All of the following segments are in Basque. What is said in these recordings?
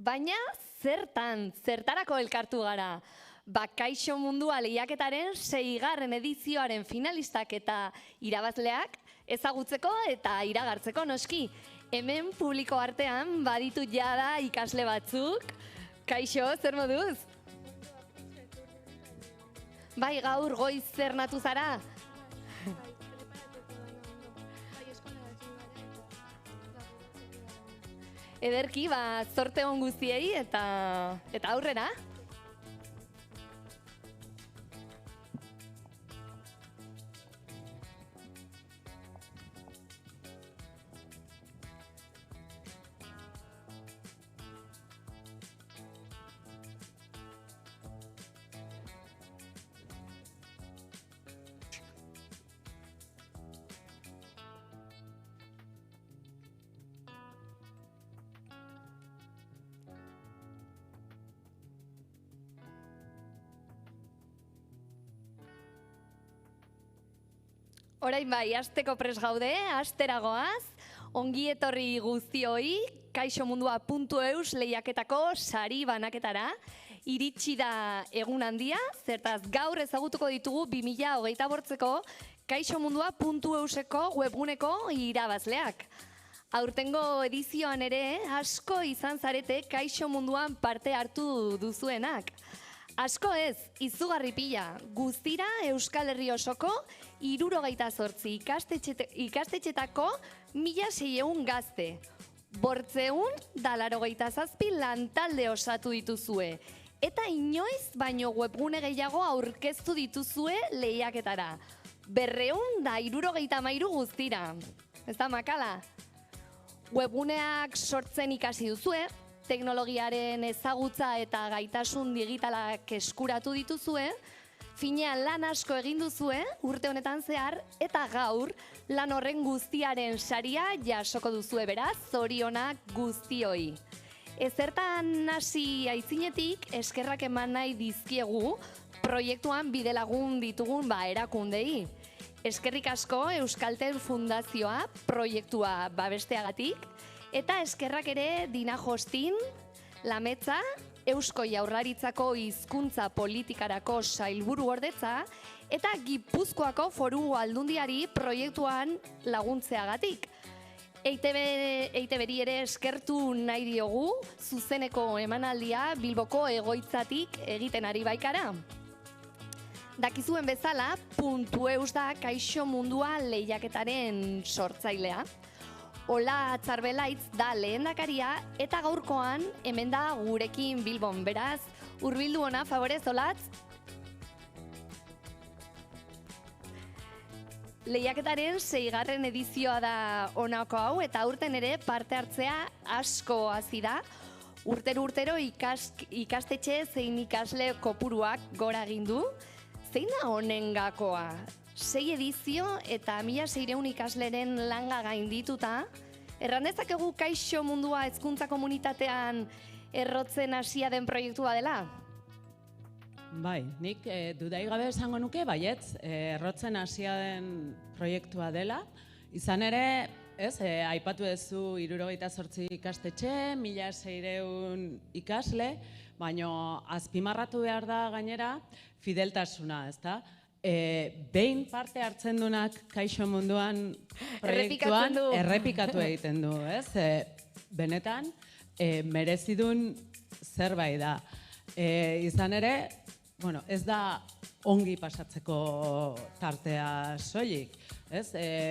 Baina zertarako elkartu gara? Kaixo Mundua lehiaketaren 6. edizioaren finalistak eta irabazleak ezagutzeko eta iragartzeko noski. Hemen publiko artean baditu jada ikasle batzuk. Kaixo, zer moduz? Bai, gaur goiz zer natu zara? Ederki, zorte on guztiei eta aurrera. Orain bai, asteko pres gaude, asteragoaz, ongi etorri guztioi, kaixomundua.eus lehiaketako sari banaketara, iritsi da egun handia, zertaz gaur ezagutuko ditugu 2028ko kaixomundua.euseko webguneko irabazleak. Aurtengo edizioan ere, asko izan zarete Kaixo Munduan parte hartu duzuenak. Asko ez, izugarri pila, guztira Euskal Herri osoko 78 ikastetxetako 1.600 gazte. 587 lantalde osatu dituzue. Eta inoiz baino webgune gehiago aurkeztu dituzue lehiaketara. 273 guztira. Ez da makala? Webguneak sortzen ikasi duzue, teknologiaren ezagutza eta gaitasun digitalak eskuratu dituzue, finean lan asko egin duzue urte honetan zehar, eta gaur lan horren guztiaren saria jasoko duzue, beraz, zorionak guztioi. Ezertan hasi aitzinetik, eskerrak eman nahi dizkiegu proiektuan bidelagun ditugun erakundei. Eskerrik asko Euskaltel Fundazioa proiektua babesteagatik, eta eskerrak ere Dina Jostin, Lametza, Eusko Jaurlaritzako hizkuntza politikarako sailburuordetza, eta Gipuzkoako Foru Aldundiari proiektuan laguntzeagatik. EITB-ri ere eskertu nahi diogu, zuzeneko emanaldia Bilboko egoitzatik egiten ari baikara. Dakizuen bezala, .eus da Kaixo Mundua lehiaketaren sortzailea. Ola Atzarbelaitz da lehendakaria eta gaurkoan hemen da gurekin Bilbon. Beraz, hurbildu ona, favorez, Olatz? Lehiaketaren 6. edizioa da honako hau eta aurten ere parte hartzea asko hasi da. Urtero ikastetxe zein ikasle kopuruak gora egin du. Zein da honen gakoa? 6 edizio eta 1600 ikasleren langa gaindituta. Errandezakegu Kaixo Mundua hezkuntza komunitatean errotzen hasia den proiektua dela? Bai, nik dudai gabe esango nuke, baietz, errotzen hasia den proiektua dela. Izan ere, aipatu duzu 78 ikastetxe, 1600 ikasle, baina azpimarratu behar da gainera fideltasuna, ezta? Behin parte hartzen dunak Kaixo Munduan proiektuan errepikatu egiten du, ez? Benetan, merezidun zerbait da. Izan ere, ez da ongi pasatzeko tartea soilik, ez?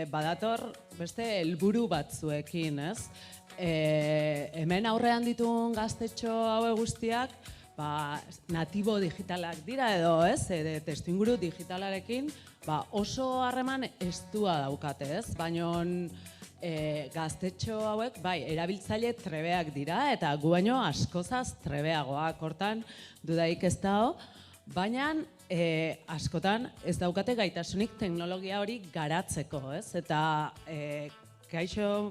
Badator beste helburu batzuekin, ez? Hemen aurrean ditugun gaztetxo haue guztiak, natibo digitalak dira edo, ez? Testuinguru digitalarekin oso harreman estua daukate, ez? Baina gaztetxo hauek, erabiltzaile trebeak dira eta gu baino askozaz trebeagoak, hortan dudaik ez dago, baina askotan ez daukate gaitasunik teknologia hori garatzeko, ez? Eta Kaixo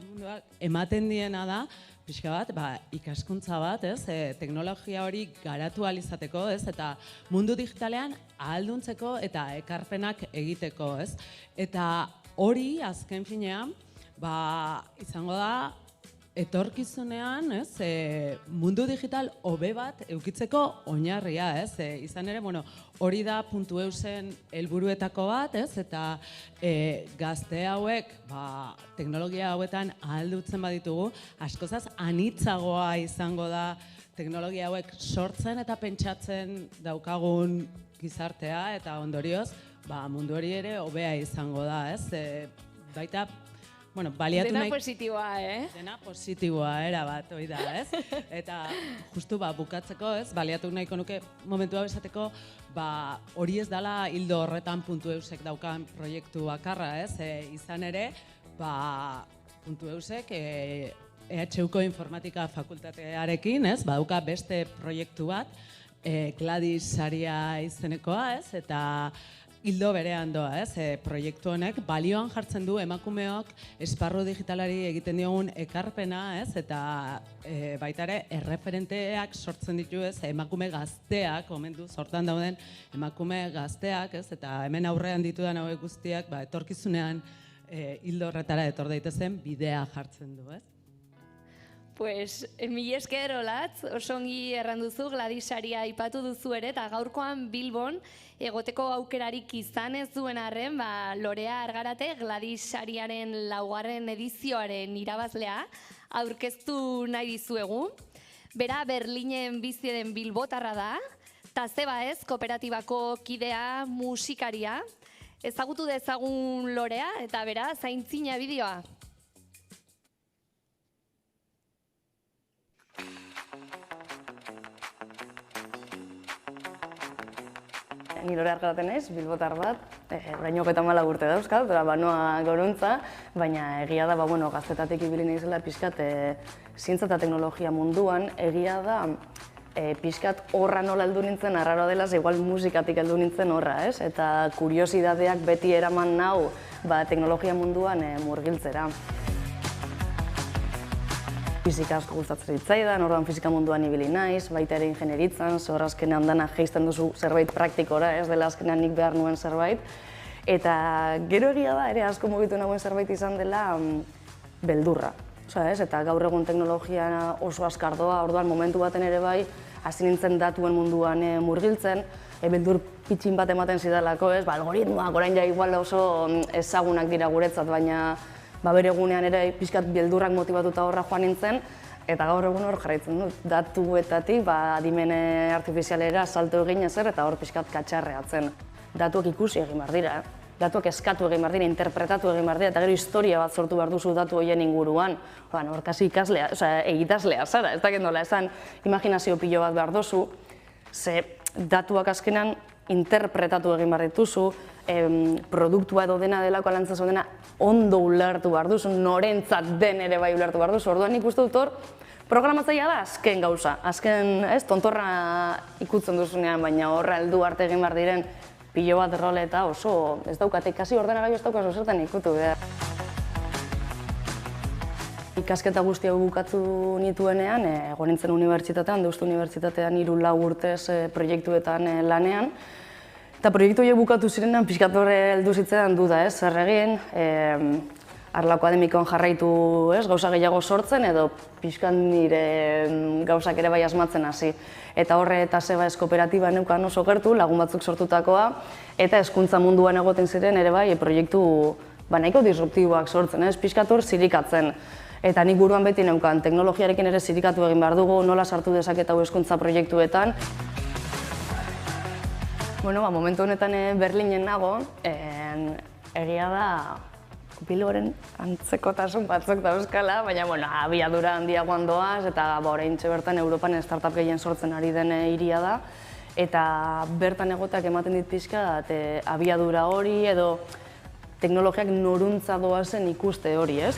ematen diena da, pixka bat, ikaskuntza bat, ez? Teknologia hori garatu ahal izateko, ez? Eta mundu digitalean ahalduntzeko eta ekarpenak egiteko, ez? Eta hori, azken finean, izango da, etorkizunean, ez? Mundu digital hobe bat eukitzeko oinarria, ez? Izan ere, hori da .eusen helburuetako bat, ez? Eta gazte hauek, teknologia hauetan ahaldutzen baditugu, askozaz anitzagoa izango da teknologia hauek sortzen eta pentsatzen daukagun gizartea, eta ondorioz, mundu hori ere hobea izango da, ez? Baita, baliatu nahi... Dena positiboa, Dena positiboa, erabat, hoi da, ez? Eta justu bukatzeko, ez? Baliatu nahiko nuke momentua esateko, hori ez dela hildo horretan .eusek daukan proiektu bakarra, ez? Izan ere, .eusek EHUko informatika fakultatearekin, ez? Badauka beste proiektu bat, Gladys saria izenekoa, ez? Eta hildo berean doa, ez? Proiektu honek balioan jartzen du emakumeok esparru digitalari egiten diogun ekarpena, ez? Eta baita ere erreferenteak sortzen ditu, ez? Emakume gazteak, momentu sortan dauden emakume gazteak, ez? Eta hemen aurrean ditudan hauek guztiak, etorkizunean hildo horretara etor daitezen bidea jartzen du, ez? Pues, mila esker, Olatz, oso ongi erranduzu, Gladys saria aipatu duzu ere, eta gaurkoan Bilbon egoteko aukerarik izan ez duen arren, Lorea Argarate Gladys sariaren 4. edizioaren irabazlea aurkeztu nahi dizuegu. Bera Berlinen bizi den bilbotarra da, eta zeba ez, kooperatibako kidea, musikaria. Ezagutu dezagun Lorea, eta bera, zaintzina bideoa. Ni Lorea Argarate naiz, bilbotar bat, orain 34 urte dauzkat, banoa goruntza, baina egia da, gaztetatik ibili naizela pixkat zientza eta teknologia munduan, egia da pixkat horra nola heldu nintzen, arraroa dela, igual musikatik heldu nintzen horra, ez? Eta kuriosidadeak beti eraman nau teknologia munduan murgiltzera. Fizika asko gustatzen zitzaidan, orduan fizika munduan ibili naiz, baita ere ingenieritzan, zor azkenean dana jeisten duzu zerbait praktikora, ez dela azkenean nik behar nuen zerbait. Eta gero egia da, ere asko mugitu nagoen zerbait izan dela beldurra. Eta gaur egun teknologia oso azkar doa, orduan momentu baten ere bai, hasi nintzen datuen munduan murgiltzen, beldur pitxin bat ematen zidalako, algoritmoak orain ja igual oso ezagunak dira guretzat, baina bere egunean ere pixkat beldurrak motibatuta horra joan nintzen, eta gaur egun hor jarraitzen dut, datuetatik adimen artifizialera salto egin ezer eta hor pixkat katxarreatzen. Datuak ikusi egin behar dira, datuak eskatu egin behar dira, interpretatu egin behar dira, eta gero historia bat sortu behar duzu datu horien inguruan. Hor kasi ikaslea, egitaslea zara, ez dakit nola esan imaginazio pilo bat behar duzu, ze datuak azkenan interpretatu egin behar dituzu, produktua edo dena delako alantzazo dena ondo ulertu behar duzu, norentzat den ere bai ulertu behar duzu. Orduan nik uste dut hor, programatzailea da azken gauza, azken tontorra ikutzen duzunean, baina horra heldu arte egin behar diren pilo bat role eta oso ez daukate, ikasi ordenagailu ez daukazu zertan ikutu behar. Ikasketa guzti hau bukatu nituenean, egon nintzen unibertsitatean, Deustu Unibertsitatean 3-4 urtez proiektuetan lanean. Eta proiektu horiek bukatu zirenean, pixkat horre heldu zitzaidan duda, zer egin, arlo akademikoan jarraitu gauza gehiago sortzen edo pixkat nire gauzak ere bai asmatzen hasi. Eta horre eta zeba kooperatiba neukan oso gertu, lagun batzuk sortutakoa, eta hezkuntza munduan egoten ziren ere bai proiektu nahiko disruptiboak sortzen, pixkat hor zirikatzen. Eta nik buruan beti neukan, teknologiarekin ere zirikatu egin behar dugu, nola sartu dezaket hau hezkuntza proiektuetan. Momentu honetan Berlinen nago, egia da Bilboren antzekotasun batzuk dauzkala, baina abiadura handiagoan doaz, eta oraintxe bertan Europan startup gehien sortzen ari den hiria da. Eta bertan egoteak ematen dit pixka, abiadura hori edo teknologiak noruntza doazen ikuste hori, ez?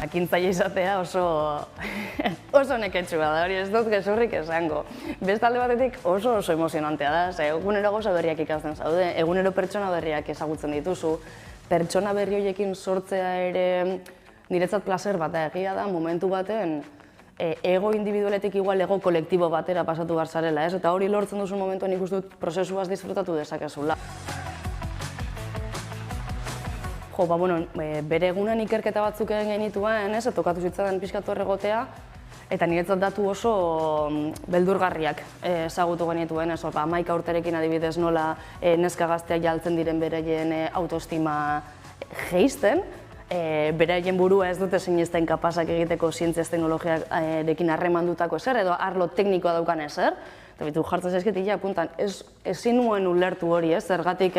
Ekintzaile izatea oso neketsua da, hori ez dut gezurrik esango. Beste alde batetik oso emozionantea da, egunero gauza berriak ikasten zaude, egunero pertsona berriak ezagutzen dituzu, pertsona berri horiekin sortzea ere niretzat placer bat egia da, momentu baten ego individualetik igual ego kolektibo batera pasatu behar zarela, eta hori lortzen duzun momentuan ikusten dut prozesuaz disfrutatu dezakezula. Bere egunen ikerketa batzuk egin genituen, tokatu zitzaidan pixkatu erregotea, eta niretzat datu oso beldurgarriak ezagutu genituen, 11 urterekin adibidez nola neska gazteak jaltzen diren beraien autoestima jeisten, beraien burua ez dute sinesten kapazak egiteko zientziaz teknologiarekin harremandutako ezer, edo arlo teknikoa daukan ezer, eta bitu jartzen zaizkit ia puntan, ezin nuen ulertu hori, zergatik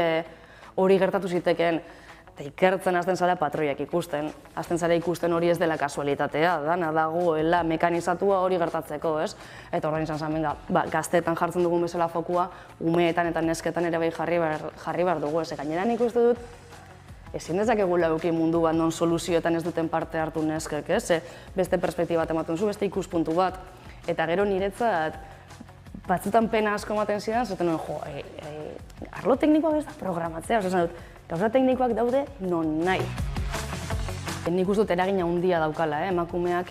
hori gertatu zitekeen. Eta ikertzen hasten zara patroiak ikusten, hasten zara ikusten hori ez dela kasualitatea, dana dagoela mekanizatua hori gertatzeko, ez? Eta horrein izan zen, gazteetan jartzen dugun bezala fokua, umeetan eta nesketan ere bai jarri behar dugu, ez? Gainera nik uste dut, ezin dezakegula eduki mundu bat non soluzioetan ez duten parte hartu neskek, ez? Beste perspektiba bat ematen zu, beste ikuspuntu bat, eta gero niretzat, batzutan pena asko ematen zidan, zaten nuen, arlo teknikoak ez da programatzea, gauza teknikoak daude non nahi. Nik uste dut eragina handia daukala, emakumeak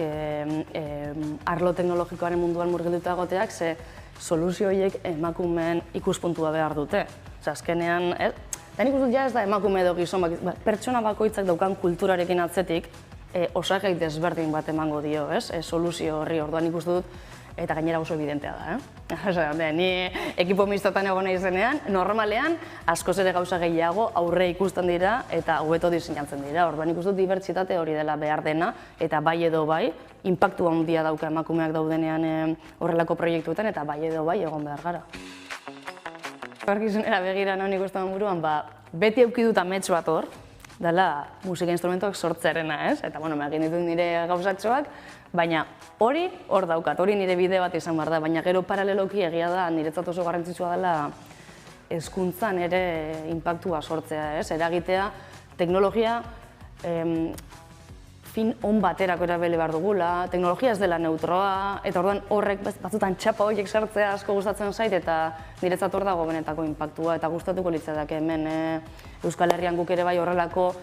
arlo teknologikoaren munduan murgilduta egoteak, ze soluzio horiek emakumeen ikuspuntua behar dute. Azkenean, eta nik uste dut ja ez da emakume edo gizon, pertsona bakoitzak daukan kulturarekin atzetik osagai desberdin bat emango dio, soluzio horri, orduan nik uste dut, eta gainera oso evidentea da, ni ekipo mistotan egon nahi zenean, normalean, askoz ere gauza gehiago aurre ikusten dira eta hobeto diseinatzen dira. Orduan ikusten dut dibertsitate hori dela behar dena, eta bai edo bai, inpaktu handia dauka emakumeak daudenean horrelako proiektuetan, eta bai edo bai egon behar gara. Etorkizunera begira nahi ikusten buruan, beti eduki dut amets bat hor, dela musika instrumentuak sortzearena, ez? Eta, egin ditut nire gauzatxoak, baina hori hor daukat, hori nire bide bat izan behar da, baina gero paraleloki egia da niretzat oso garrantzitsua dela hezkuntzan ere inpaktua sortzea, ez? Eragitea, teknologia fin on baterako erabili behar dugula, teknologia ez dela neutroa, eta orduan horrek batzutan txapa horiek sartzea asko gustatzen zait, eta niretzat hor dago benetako inpaktua, eta gustatuko litzateke hemen Euskal Herrian guk ere bai horrelako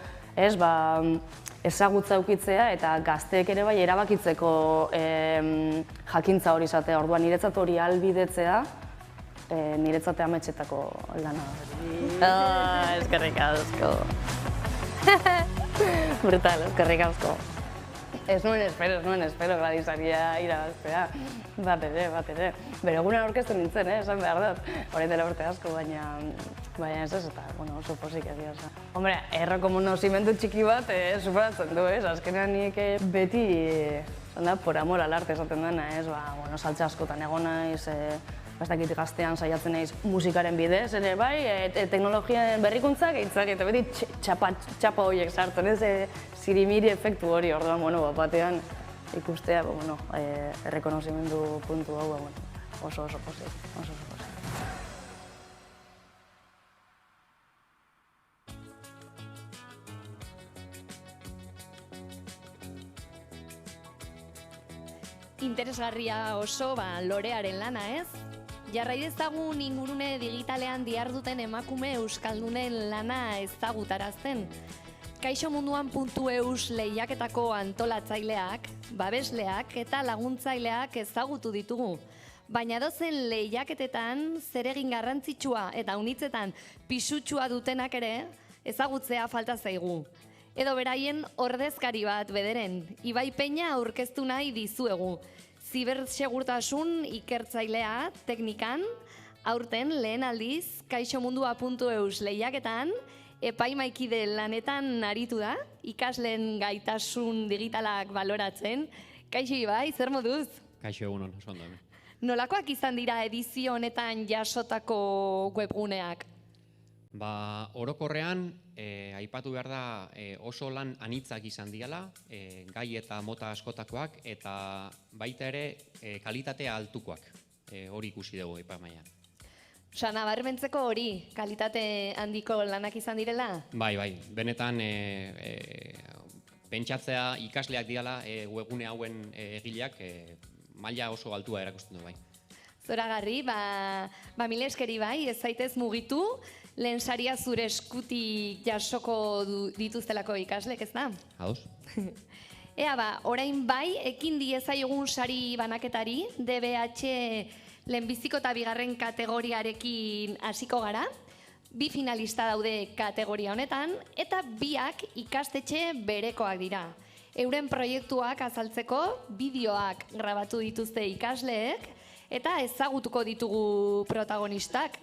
ezagutza ukitzea eta gazteek ere bai erabakitzeko jakintza hori izatea. Orduan niretzat hori ahalbidetzea, niretzat ametsetako lana. Eskerrik asko. Brutal, eskerrik asko. Ez nuen espero Gladisaria irabaztea. Bat ere. Bere egunean aurkezten nintzen, esan behar dut. Orain dela urte asko, baina ez eta, oso pozik egia esan. Hombre, errekonozimendu txiki bat superatzen du, azkenean nik beti, por amor al arte esaten dena, saltza askotan egon naiz, ez dakit gaztean saiatzen naiz musikaren bidez, ere bai, teknologiaren berrikuntzak eitzak, eta beti txapa horiek sartzen, zirimiri efektu hori, orduan, batean ikustea, errekonozimendu puntu hau, oso pozik. Interesgarria oso, lorearen lana, ez? Jarrai dezagun ingurune digitalean diharduten emakume euskaldunen lana ezagutarazten. Kaixomunduan.eus lehiaketako antolatzaileak, babesleak eta laguntzaileak ezagutu ditugu. Baina dozen lehiaketetan zeregin garrantzitsua eta unitzetan pisutsua dutenak ere ezagutzea falta zaigu. Edo beraien ordezkari bat bederen, Ibai Peña aurkeztu nahi dizuegu. Zibersegurtasun ikertzailea teknikan, aurten lehen aldiz kaixomundua.eus lehiaketan, epaimaikide lanetan aritu da, ikasleen gaitasun digitalak baloratzen. Kaixo Ibai, zer moduz? Kaixo egunon, oso ondo hemen. Nolakoak izan dira edizio honetan jasotako webguneak? Orokorrean, aipatu behar da oso lan anitzak izan diala, gai eta mota askotakoak, eta baita ere kalitatea altukoak, hori ikusi dugu epaimaian. Nabarmentzeko hori, kalitate handiko lanak izan direla? Bai, benetan pentsatzea ikasleak diala webgune hauen egileak maila oso altua erakusten du bai. Zoragarri, mila eskeri bai, ez zaitez mugitu, lehen saria zure eskutik jasoko dituztelako ikaslek, ez da? Ados? Ea orain bai, ekin diezaiogun sari banaketari, DBH lehenbiziko eta bigarren kategoriarekin hasiko gara. 2 finalista daude kategoria honetan, eta biak ikastetxe berekoak dira. Euren proiektuak azaltzeko bideoak grabatu dituzte ikasleek, eta ezagutuko ditugu protagonistak.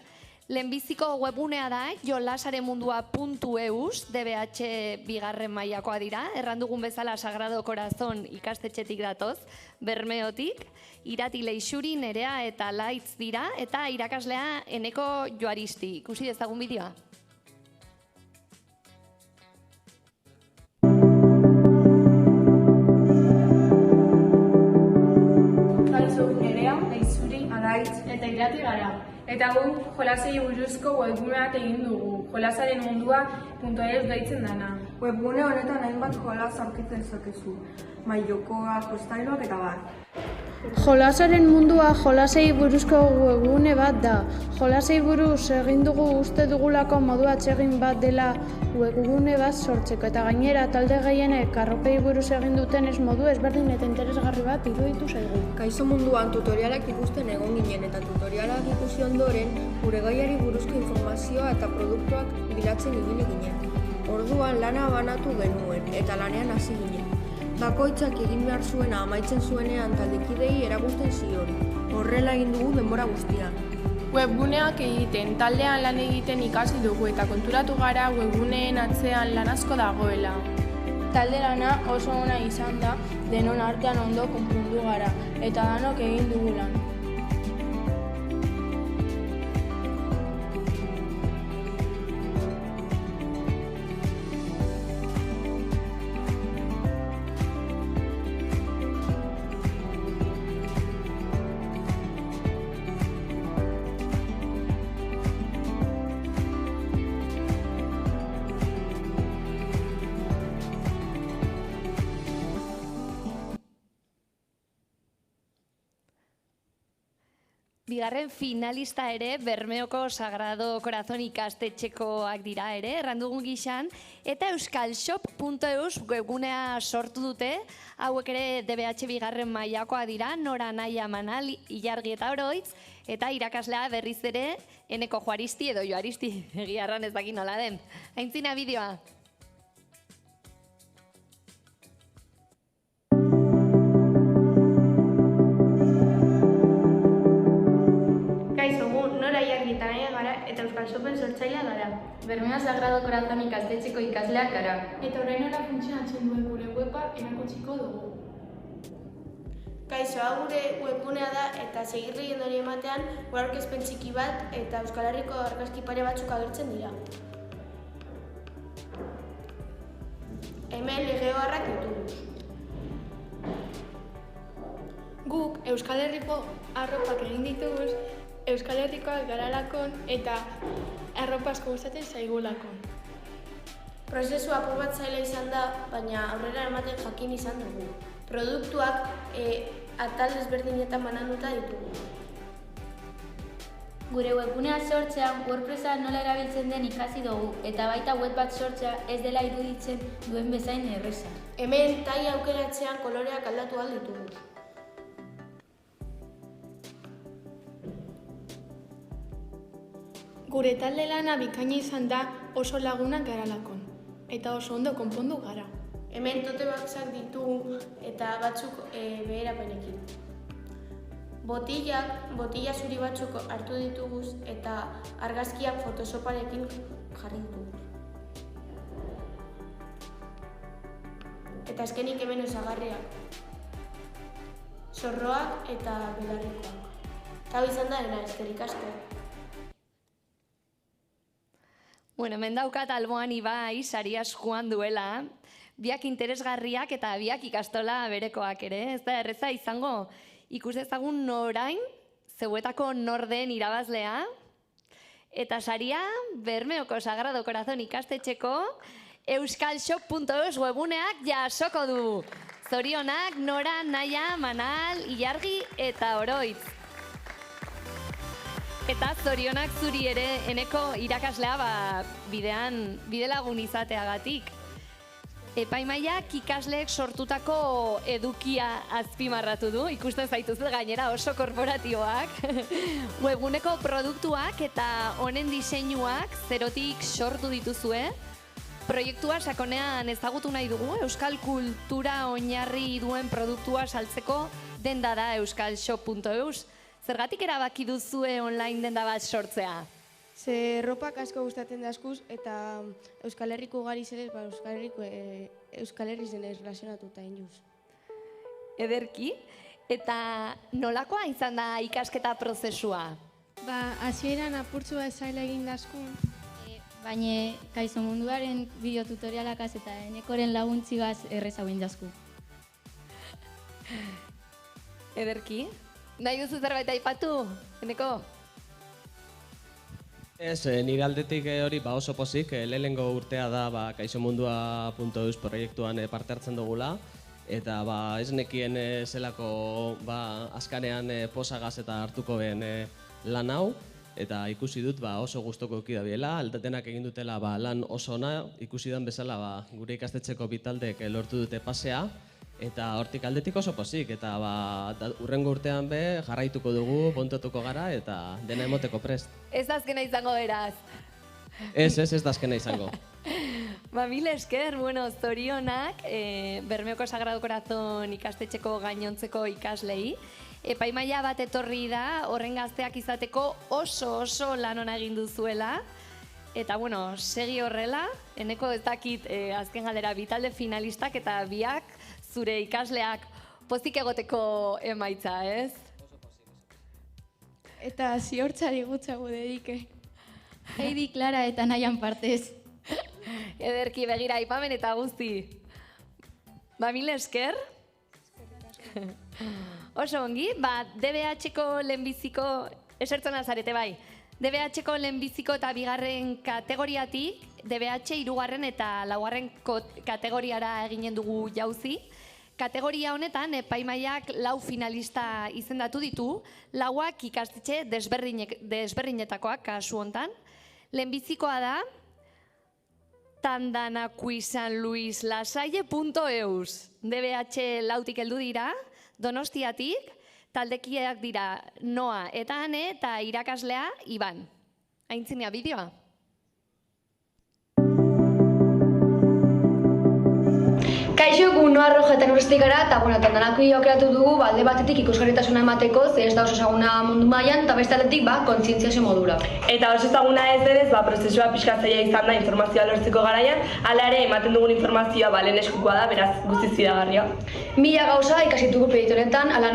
Lehenbiziko webgunea da jolasarenmundua.eus, DBH bigarren mailakoa dira, errandugun bezala Sagrado Corazon ikastetxetik datoz, Bermeotik, Irati Leixuri, Nerea eta Laitz dira, eta irakaslea Eneko Joaristi. Ikusi dezagun bideoa. Nerea, Leixuri, Alaitz eta Irati gara. Eta gu jolasei buruzko webguneak egin dugu, jolasarenmundua.eus deitzen dana. Webgune honetan hainbat jolas aurkitzen zakezu, mailokoa, jostailoak eta bar. Jolasaren mundua jolasei buruzko webgune bat da. Jolasei buruz egin dugu uste dugulako modu atsegin bat dela webgune bat sortzeko, eta gainera talde gehienek arropei buruz egin dutenez modu ezberdin eta interesgarri bat iruditu zaigu. Kaixo munduan tutorialak ikusten egon ginen eta tutorialak ikusi ondoren gure gaiari buruzko informazioa eta produktuak bilatzen ibili ginen. Orduan lana banatu genuen eta lanean hasi ginen. Bakoitzak egin behar zuena amaitzen zuenean taldekidei erakusten zion. Horrela egin dugu denbora guztia. Webguneak egiten, taldean lan egiten ikasi dugu eta konturatu gara webguneen atzean lan asko dagoela. Talde lana oso ona izan da, denon artean ondo konpundu gara eta danok egin dugu lan. Bigarren finalista ere, Bermeoko Sagrado Corazon ikastetxekoak dira ere, errandugun gixan, eta euskalshop.eus webgunea sortu dute, hauek ere DBH bigarren mailakoa dira, Nora Naia Manal, Ilargi eta Oroitz, eta irakaslea berriz ere Eneko Joaristi edo Joaristi, egiarran ez dakin nola den. Aintzina bideoa. Bermeo Sagrado Corazon ikastetxeko ikasleak gara. Eta orain nola funtzionatzen duen gure weba erakutsiko dugu. Kaixo, hau gure webgunea da eta segirrien hori ematean aurkezpen txiki bat eta Euskal Herriko argazki pare batzuk agertzen dira. Hemen legeoharrak ditugu. Guk Euskal Herriko arropak egin dituguz, Euskal Herrikoak garalakon eta arropa asko gustatzen zaigulakon. Prozesu apur bat zaila izan da, baina aurrera ematen jakin izan dugu. Produktuak atal desberdinetan bananduta ditugu. Gure webgunea sortzean WordPressa nola erabiltzen den ikasi dugu eta baita web bat sortzea ez dela iruditzen duen bezain erreza. Hemen taila aukeratzean koloreak aldatu ahal ditugu. Gure talde lana bikaina izan da oso lagunak garalakon eta oso ondo konpondu gara. Hemen tote boxak ditugu eta batzuk beherapenekin. Botila zuri batzuk hartu dituguz eta argazkiak photoshoparekin jarri ditugu. Eta azkenik hemen osagarriak. Zorroak eta belarrikoak. Eta izan da dena, eskerrik asko. Bueno, hemen daukat alboan Ibai sariaz joan duela, biak interesgarriak eta biak ikastola berekoak ere, ez da erreza izango. Ikus dezagun orain, zeuetako norden irabazlea, eta saria Bermeoko Sagrado Corazon ikastetxeko euskalshop.eus webuneak jasoko du. Zorionak Nora, Naia, Manal, Ilargi eta Oroitz. Eta zorionak zuri ere eneko irakaslea bidelagun izateagatik. Epaimaiak ikasleek sortutako edukia azpimarratu du, ikusten zaituzu gainera oso korporatiboak. Webguneko produktuak eta honen diseinuak zerotik sortu dituzue. Proiektua sakonean ezagutu nahi dugu, euskal kultura oinarri duen produktua saltzeko denda da euskalshop.eus. Zergatik erabaki duzue online denda bat sortzea? Ze ropak asko gustatzen dazkuz eta Euskal Herriko gari zelez, Euskal Herri zenez razionatuta induz. Ederki, eta nolakoa izan da ikasketa prozesua? Hasieran apurtzua zaila egin dazkun. Baina kaixo munduaren bideotutorialakaz eta enekoren laguntzigaz errezauen dazku. Ederki, nahi duzu zerbait aipatu, eneko? Ez, nire aldetik hori oso pozik, lehenengo urtea da kaixomundua.eus proiektuan parte hartzen dugula, eta ez nekien zelako azkanean posagaz eta hartuko ben lan hau, eta ikusi dut oso gustoko euki da biela, aldatenak egin dutela lan oso ona, ikusi den bezala gure ikastetxeko bitaldek lortu dute pasea, eta hortik aldetik oso pozik, eta urrengo urtean jarraituko dugu, pontotuko gara, eta dena emoteko prest. Ez da azkena izango beraz. Ez da azkena izango. Mil esker, zorionak, Bermeoko Sagrado Corazon ikastetxeko gainontzeko ikaslei. Epaimaia bat etorri da, horren gazteak izateko oso lan ona egin duzuela. Eta, segi horrela, eneko ez dakit azken galdera bitalde finalistak eta biak zure ikasleak pozik egoteko emaitza, ez? Eta ziortzari gutxago dedike. Heidi, Clara eta Naian partez. Ederki begira aipamen eta guzti. Mil esker? Oso ongi, DBH-ko lehenbiziko, esertzen azarete bai, DBH-ko lehenbiziko eta bigarren kategoriatik, DBH hirugarren eta laugarren kategoriara eginen dugu jauzi. Kategoria honetan, epaimaiak 4 finalista izendatu ditu, 4 ikastetxe desberdinetakoak kasu hontan. Lehenbizikoa da, tandanakuizanluislasalle.eus. DBH 4tik heldu dira, Donostiatik, taldekideak dira Noa eta Ane eta irakaslea Iban. Aintzinea bideoa. Kaixo, Gunoa Roja eta Nurestik gara, eta danako aukeratu dugu alde batetik ikusgarritasuna emateko, ze ez da oso ezaguna mundu mailan, eta beste aldetik kontzientziazio modura. Eta oso ezaguna ez denez, prozesua pixkatzaia izan da informazioa lortzeko garaian, hala ere ematen dugun informazioa lehen eskukoa da, beraz guztiz fidagarria. Mila gauza ikasitugu proiektu honetan, ala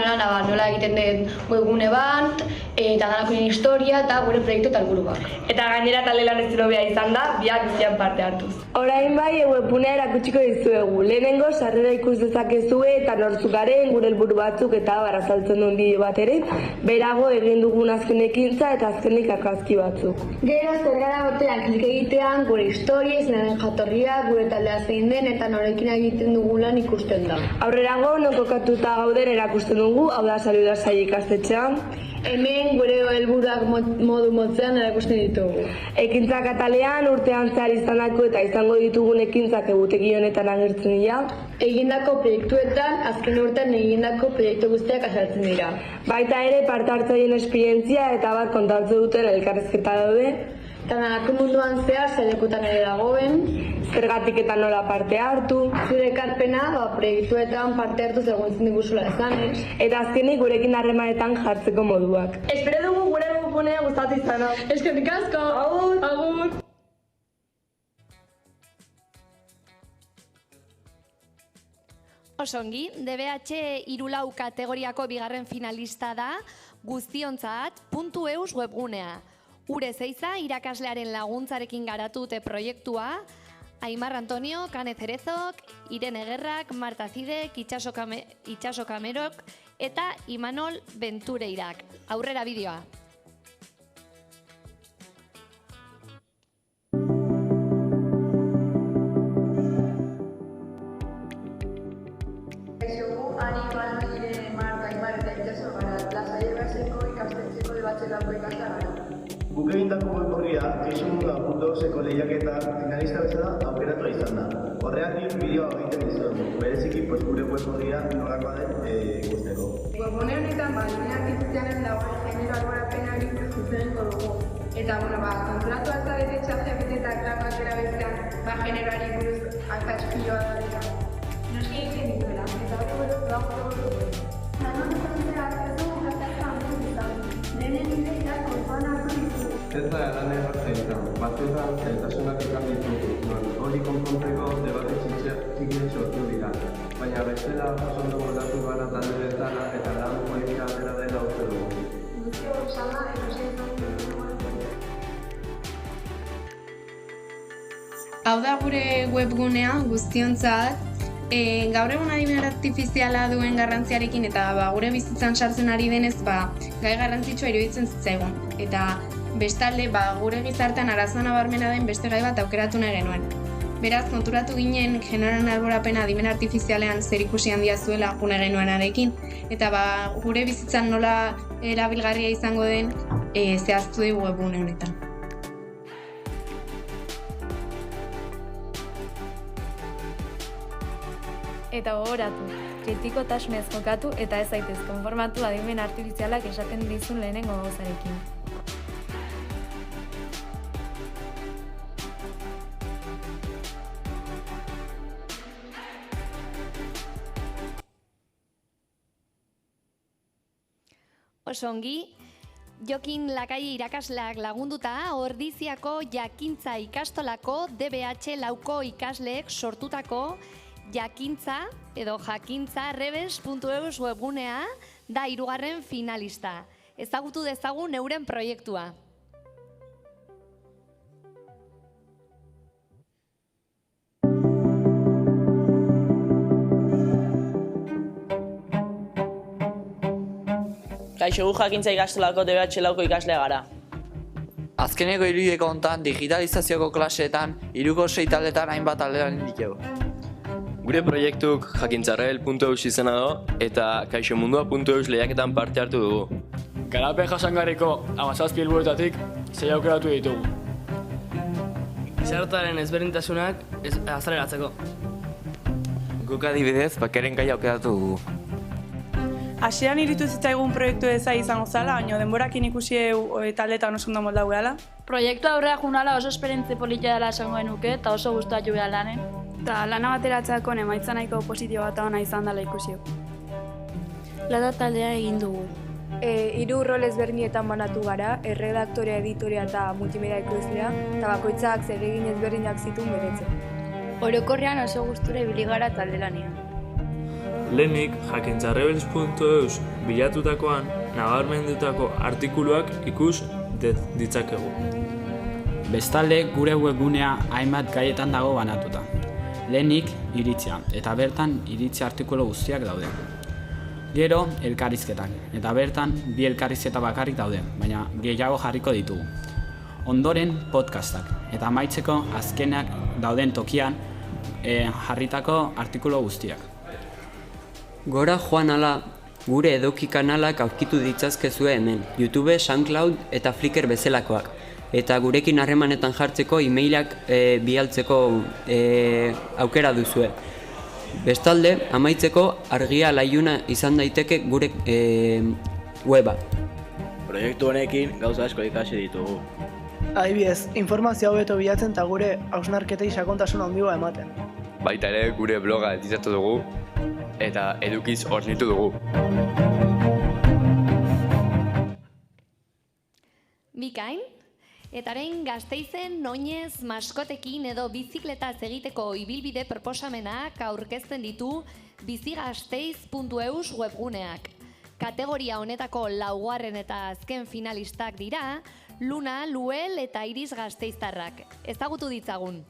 nola egiten den webgune bat, eta danakoen historia eta gure proiektu eta helburuak. Eta gainera talde lan ez hobea izan da, biak guztian parte hartuz. Orain bai, webgunea erakutsiko dizuegu. Lehenengo sarrera ikus dezakezue eta nortzuk garen, gure helburu batzuk eta azaltzen duen bideo bat ere, berago egin dugun azken ekintza eta azkenik argazki batzuk. Gero zer gara botean klik egitean, gure historia, izenaren jatorria, gure taldea zein den eta norekin egiten dugun lan ikusten da. Aurrerago, non kokatuta gauden erakusten dugu, hau da Saluda Sail ikastetxean. Hemen gure helburuak modu motzean erakusten ditugu. Ekintzak atalean urtean zehar izandako eta izango ditugun ekintzak egutegi honetan agertzen dira. Egindako proiektuetan, azken urtean egindako proiektu guztiak azaltzen dira. Baita ere parte hartzaileen esperientzia eta bat kontatzen duten elkarrizketa daude. Eta danako munduan zehar zailekutan ere dagoen. Zergatik eta nola parte hartu. Zure ekarpena, proiektuetan parte hartu zegoentzen diguzula ezanez. Eta azkenik gurekin harremanetan jartzeko moduak. Espero dugu gure webgunea gustatu izana. Eskerrik asko! Agur! Agur! Osongi, DBH 3 kategoriako bigarren finalista da guztiontzat .eus webgunea. Ure Zeiza irakaslearen laguntzarekin garatu dute proiektua, Aimar Antonio, Kane Cerezok, Irene Gerrak, Marta Zidek, Itxaso Kamerok eta Imanol Ventureirak. Aurrera bideoa. Guk egindako web horria, kaixomundua.euseko lehiaketa finalista bezala aukeratu izan da. Horregatik bideoa egiten dizuegu, bereziki gure web horria nolakoa den ikusteko. Webgune honetan, adibide artifizialen dagoen genero alborapenari zuzeneko dugu. Eta, konturatu altzadete txartxapete eta klan batera bezkan, generoari buruz akatskioa da dira. Noski egiten dituela, eta hori buruz dago dugu. Ez da lan erratzen izan, batzuetan zailtasunak izan ditugu, hori konpontzeko debate txikiak sortu dira. Baina bestela oso moldatu gara talde bezala eta lan polizia atera dela uste dugu. Guztio osala, Hau da gure webgunea guztiontzat, gaur egun adimen artifiziala duen garrantziarekin eta gure bizitzan sartzen ari denez gai garrantzitsua iruditzen zitzaigun. Eta bestalde gure gizartean arazoa nabarmena den beste gai bat aukeratu nahi genuen. Beraz, konturatu ginen generoaren alborapena adimen artifizialean zerikusi handia zuela gune genuenarekin. Eta gure bizitzan nola erabilgarria izango den zehaztu dugu webgune honetan. Eta gogoratu, kritikotasunez jokatu eta ez zaitez konformatu adimen artifizialak esaten dizun lehenengo gauzarekin. Osongi, Jokin Lakai irakasleak lagunduta Ordiziako Jakintza ikastolako DBH 4ko ikasleek sortutako Jakintza edo jakintza rebes.eus webgunea da 3. finalista. Ezagutu dezagun euren proiektua. Kaixo, gu jakintza ikastolako DBH 4ko ikasle gara. Azkeneko irudiko hontan digitalizazioko klaseetan 3ko 6 taldetan hainbat taldean ditugu. Gure proiektuk jakintzarrel.eus izena do eta kaixomundua.eus lehiaketan parte hartu dugu. Garapen jasangarriko 17 helburuetatik 6 aukeratu ditugu. Gizartearen ezberdintasunak azaleratzeko. Guk adibidez bakeren gai aukeratu dugu. Hasieran iritu zitzaigun proiektu eza izango zala, baina denborakin ikusi taldetan oso ondo moldatu gala. Proiektu aurrera junala oso esperientzi politia dela esango genuke eta oso gustatu gara lanen. Eta lana bateratzeko emaitza nahiko positibo bat ona izan dela ikusi. Lana taldea egin dugu. 3 rol ezberdinetan banatu gara, erredaktorea, editorea eta multimedia ekoizlea, eta bakoitzak zeregin ezberdinak zituen beretzen. Orokorrean oso gustura ibili gara talde lanean. Lehenik, jakintzarrebels.eus bilatutakoan nabarmendutako artikuluak ikus ditzakegu. Bestalde, gure webgunea hainbat gaietan dago banatuta. Lehenik, iritzia, eta bertan iritzi artikulu guztiak daude. Gero, elkarrizketak, eta bertan bi elkarrizketa bakarrik daude, baina gehiago jarriko ditugu. Ondoren, podcastak, eta amaitzeko azkenak dauden tokian jarritako artikulu guztiak. Gora joan ala, gure eduki kanalak aurkitu ditzazkezue hemen, YouTube, SoundCloud eta Flickr bezalakoak. Eta gurekin harremanetan jartzeko e-mailak bialtzeko aukera duzue. Bestalde, amaitzeko argia laiuna izan daiteke gure weba. Proiektu honekin gauza asko ikasi ditugu. Adibidez, informazio hobeto bilatzen eta gure hausnarketei sakontasun handiagoa ematen. Baita ere gure bloga editatu dugu eta edukiz hornitu dugu. Bikain, eta orain Gasteizen oinez maskotekin edo bizikletaz egiteko ibilbide proposamenak aurkezten ditu bizigasteiz.eus webguneak. Kategoria honetako 4. eta azken finalistak dira Luna, Luel eta Iris Gasteiztarrak. Ezagutu ditzagun.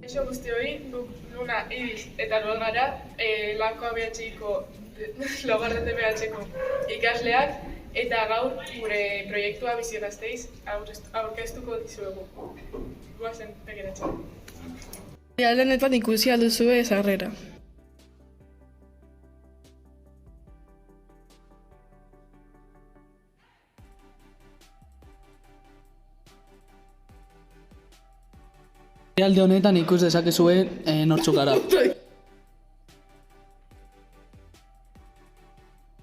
Kaixo guztioi, Luna, Iris eta Luel gara, Lanko ABH-ko, Laugarren DBH-ko ikasleak, eta gaur gure proiektua Bizi Gasteiz aurkeztuko dizuegu. Guazen begiratzen. Aldenetan ikusi alduzue sarrera. Alde honetan ikus dezakezue nortzuk gara.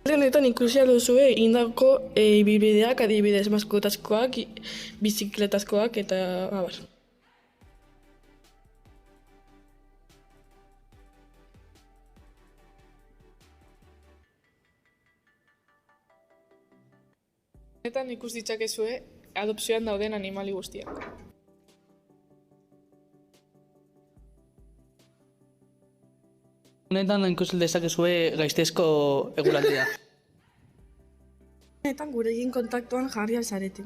Alde honetan ikusi alduzue indako ibilbideak, adibidez maskotazkoak, bizikletazkoak eta abar. Honetan ikus ditzakezue adopzioan dauden animali guztiak. Honetan ikusi dezakezue Gasteizko eguraldia. Honetan gurekin kontaktuan jarri alzarete.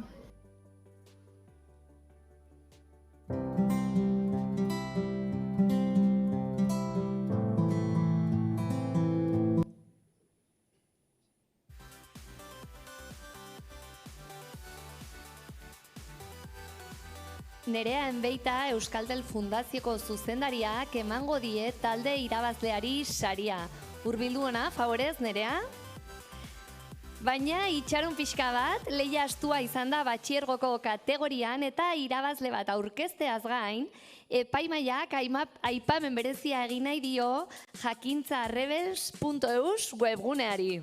Nerea Enbeita Euskaltel Fundazioko zuzendariak emango die talde irabazleari saria. Hurbildu ona, favorez, Nerea? Baina itxaron pixka bat, lehia astua izan da batxiergoko kategorian eta irabazle bat aurkezteaz gain, epaimaiak aipamen berezia egin nahi dio jakintzarrebels.eus webguneari.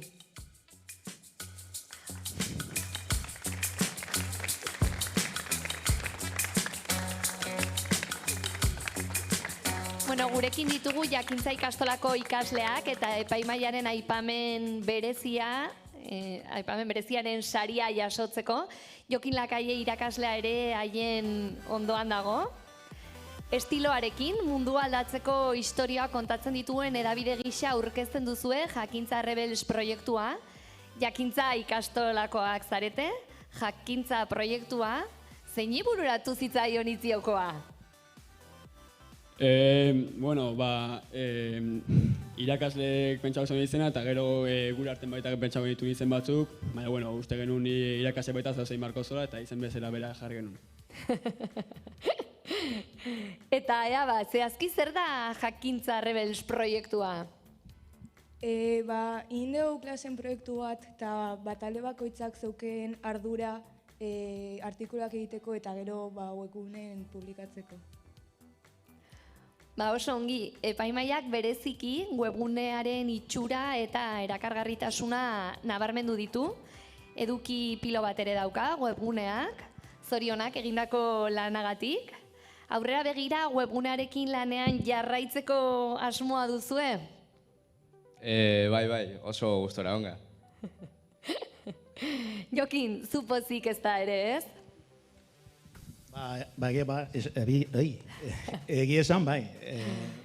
Bueno, gurekin ditugu Jakintza ikastolako ikasleak eta epaimaiaren aipamen bereziaren saria jasotzeko. Jokin Lakaie irakaslea ere haien ondoan dago. Estiloarekin mundu aldatzeko historia kontatzen dituen hedabide gisa aurkezten duzue Jakintza Rebels proiektua. Jakintza ikastolakoak zarete, Jakintza proiektua, zeini bururatu zitzaion itziokoa? Irakasleek pentsatu zen izena eta gero gure arten baita pentsatu ditu izen batzuk, baina uste genuen irakasle baita zozein marko zola eta izen bezala bera jarri genuen. Eta zehazki zer da Jakintza Rebels proiektua? Indegu klasen proiektu bat eta talde bakoitzak zeukeen ardura artikuluak egiteko eta gero webgunen publikatzeko. Ba oso ongi, epaimaiak bereziki webgunearen itxura eta erakargarritasuna nabarmendu ditu. Eduki pilo bat ere dauka webguneak, zorionak egindako lanagatik. Aurrera begira webgunearekin lanean jarraitzeko asmoa duzue? Bai, oso gustora onga. Jokin, zu pozik ez da ere, ez? Egi esan, bai.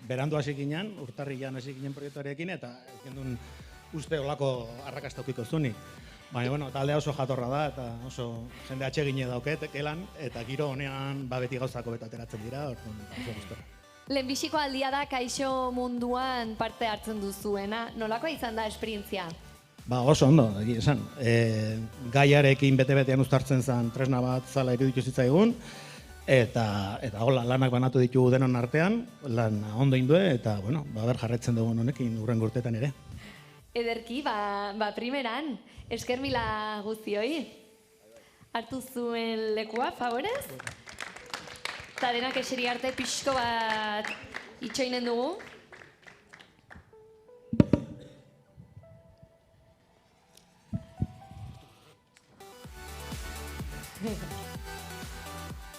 Berandu hasi ginen, urtarrian hasi ginen proiektuarekin, eta gendun uste olako arrakastaukiko zunik. Baina, taldea oso jatorra da, eta oso jende atsegine dauket, elan, eta giro honean beti gauzako beta ateratzen dira, oso gustora. Lehenbiziko aldia da Kaixo Munduan parte hartzen duzuena. Nolakoa izan da esperientzia? Oso ondo, egi esan. Gaiarekin bete-betean uztartzen zen tresna bat zala iruditu zitzaigun, eta hola, lanak banatu ditugu denon artean, lan ondo indue, eta, jarraitzen dugun honekin urren urteetan ere. Ederki, primeran, esker mila guztioi. Hartu zuen lekua, favorez? Eta denak eseri arte pixko bat itxoinen dugu.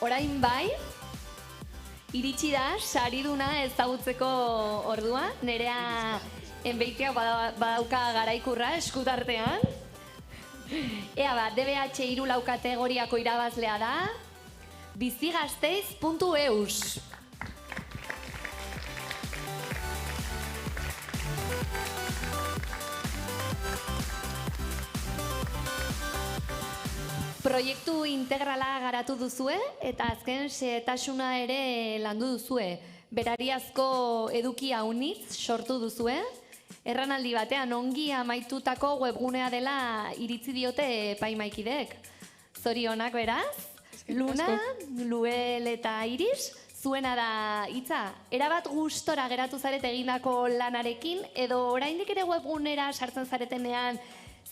Orain bai, iritsi da sariduna ezagutzeko ordua, nerea enbeiteak badauka garaikurra eskutartean. Ea bat, DBH 3 kategoriako irabazlea da, bizigazteiz.eus. Proiektu integrala garatu duzue eta azken xehetasuna ere landu duzue. Berariazko eduki haunitz sortu duzue. Erranaldi batean ongi amaitutako webgunea dela iritzi diote epaimaikideek. Zorionak beraz, Luna, Luel eta Iris, zuena da hitza. Erabat gustora geratu zarete egindako lanarekin edo oraindik ere webgunera sartzen zaretenean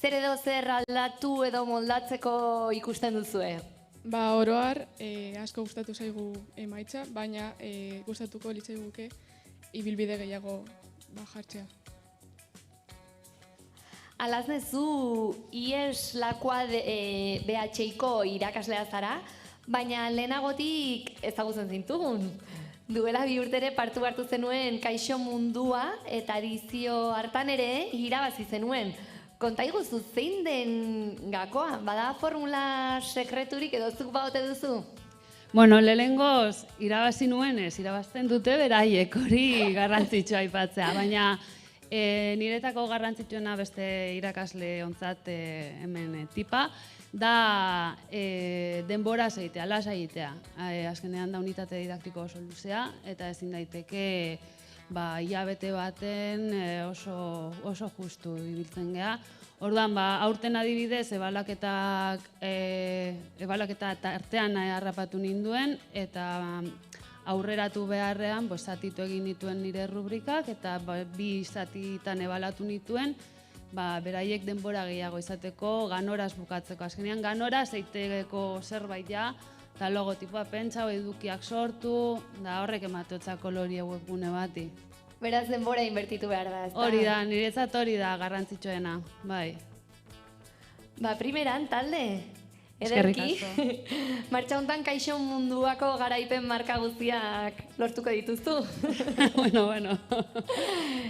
zer edo zer aldatu edo moldatzeko ikusten duzue? Oroar, asko gustatu zaigu emaitza, baina gustatuko litzaiguke ibilbide gehiago jartzea. Alaznezu, IES lakoa BH-iko irakaslea zara, baina lehenagotik ezagutzen zintugun. Duela 2 urtere partu hartu zenuen Kaixo Mundua eta edizio hartan ere irabazi zenuen. Konta iguzu, zein den gakoa? Bada formula sekreturik edo zuk baote duzu? Lehenengoz, irabazi nuenez, irabazten dute beraiek, hori garrantzitsua aipatzea, baina niretako garrantzitsuena beste irakasle ontzat hemen tipa, da denbora egitea, lasa egitea. Azkenean da unitate didaktiko oso luzea, eta ezin daiteke hilabete baten oso justu ibiltzen geha. Orduan, aurten adibidez, ebalaketa artean harrapatu ninduen, eta aurreratu beharrean, zatitu egin dituen nire rubrikak, eta 2 zatitan ebalatu nituen, beraiek denbora gehiago izateko, ganoraz bukatzeko. Azkenean, ganoraz eiteko zerbait ja, eta logotipoa pentsau, edukiak sortu, da horrek emateotza kolorie webgune bati. Beraz denbora inbertitu behar da, ez da? Hori da, niretzat hori da garrantzitsuena, bai. Primeran, talde? Eskerrik Ederki, asko. Martxa hontan Kaixo Munduako garaipen marka guztiak lortuko dituztu. Bueno.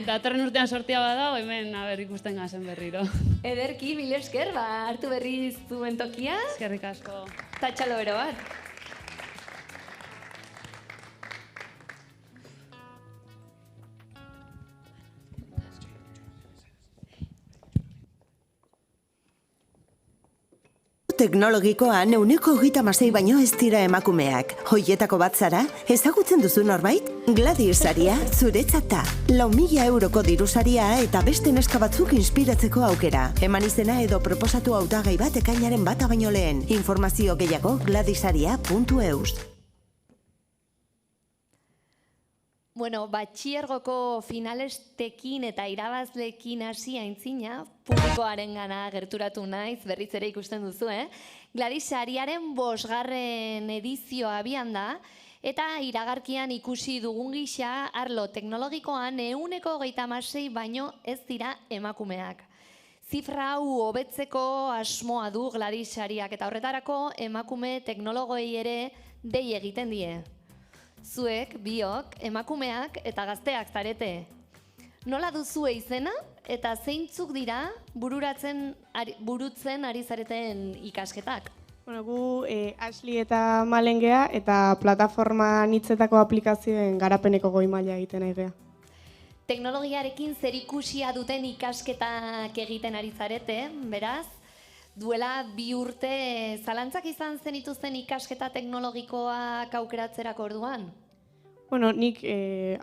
Datorren urtean sortia badago, hemen ikusten gazen berriro. Ederki, mil esker, hartu berriz zuen tokia. Eskerrik asko. Eta txalo bero bat. Teknologikoan 136 baino ez dira emakumeak. Hoietako bat zara, ezagutzen duzu norbait? Gladys saria zuretzat da. 4.000 euroko dirusaria eta beste neska batzuk inspiratzeko aukera. Eman izena edo proposatu hautagai bat ekainaren 1 baino lehen. Informazio gehiago gladysaria.eus. Batxiergoko finalestekin eta irabazlekin hasi aintzina, publikoaren gana gerturatu naiz, berriz ere ikusten duzu, Gladys sariaren 5. edizioa abian da, Eta iragarkian ikusi dugun gisa, arlo teknologikoan 126 baino ez dira emakumeak. Zifra hau hobetzeko asmoa du Gladys Sariak eta horretarako emakume teknologoi ere dei egiten die. Zuek, biok, emakumeak eta gazteak zarete. Nola duzue izena eta zeintzuk dira burutzen ari zareten ikasketak? Gu Ashley eta Malen gea eta plataforma nitzetako aplikazioen garapeneko goi maila egiten ari gea. Teknologiarekin zerikusia duten ikasketak egiten ari zarete, beraz, duela 2 urte zalantzak izan zenituzten ikasketa teknologikoak aukeratzerako orduan? Nik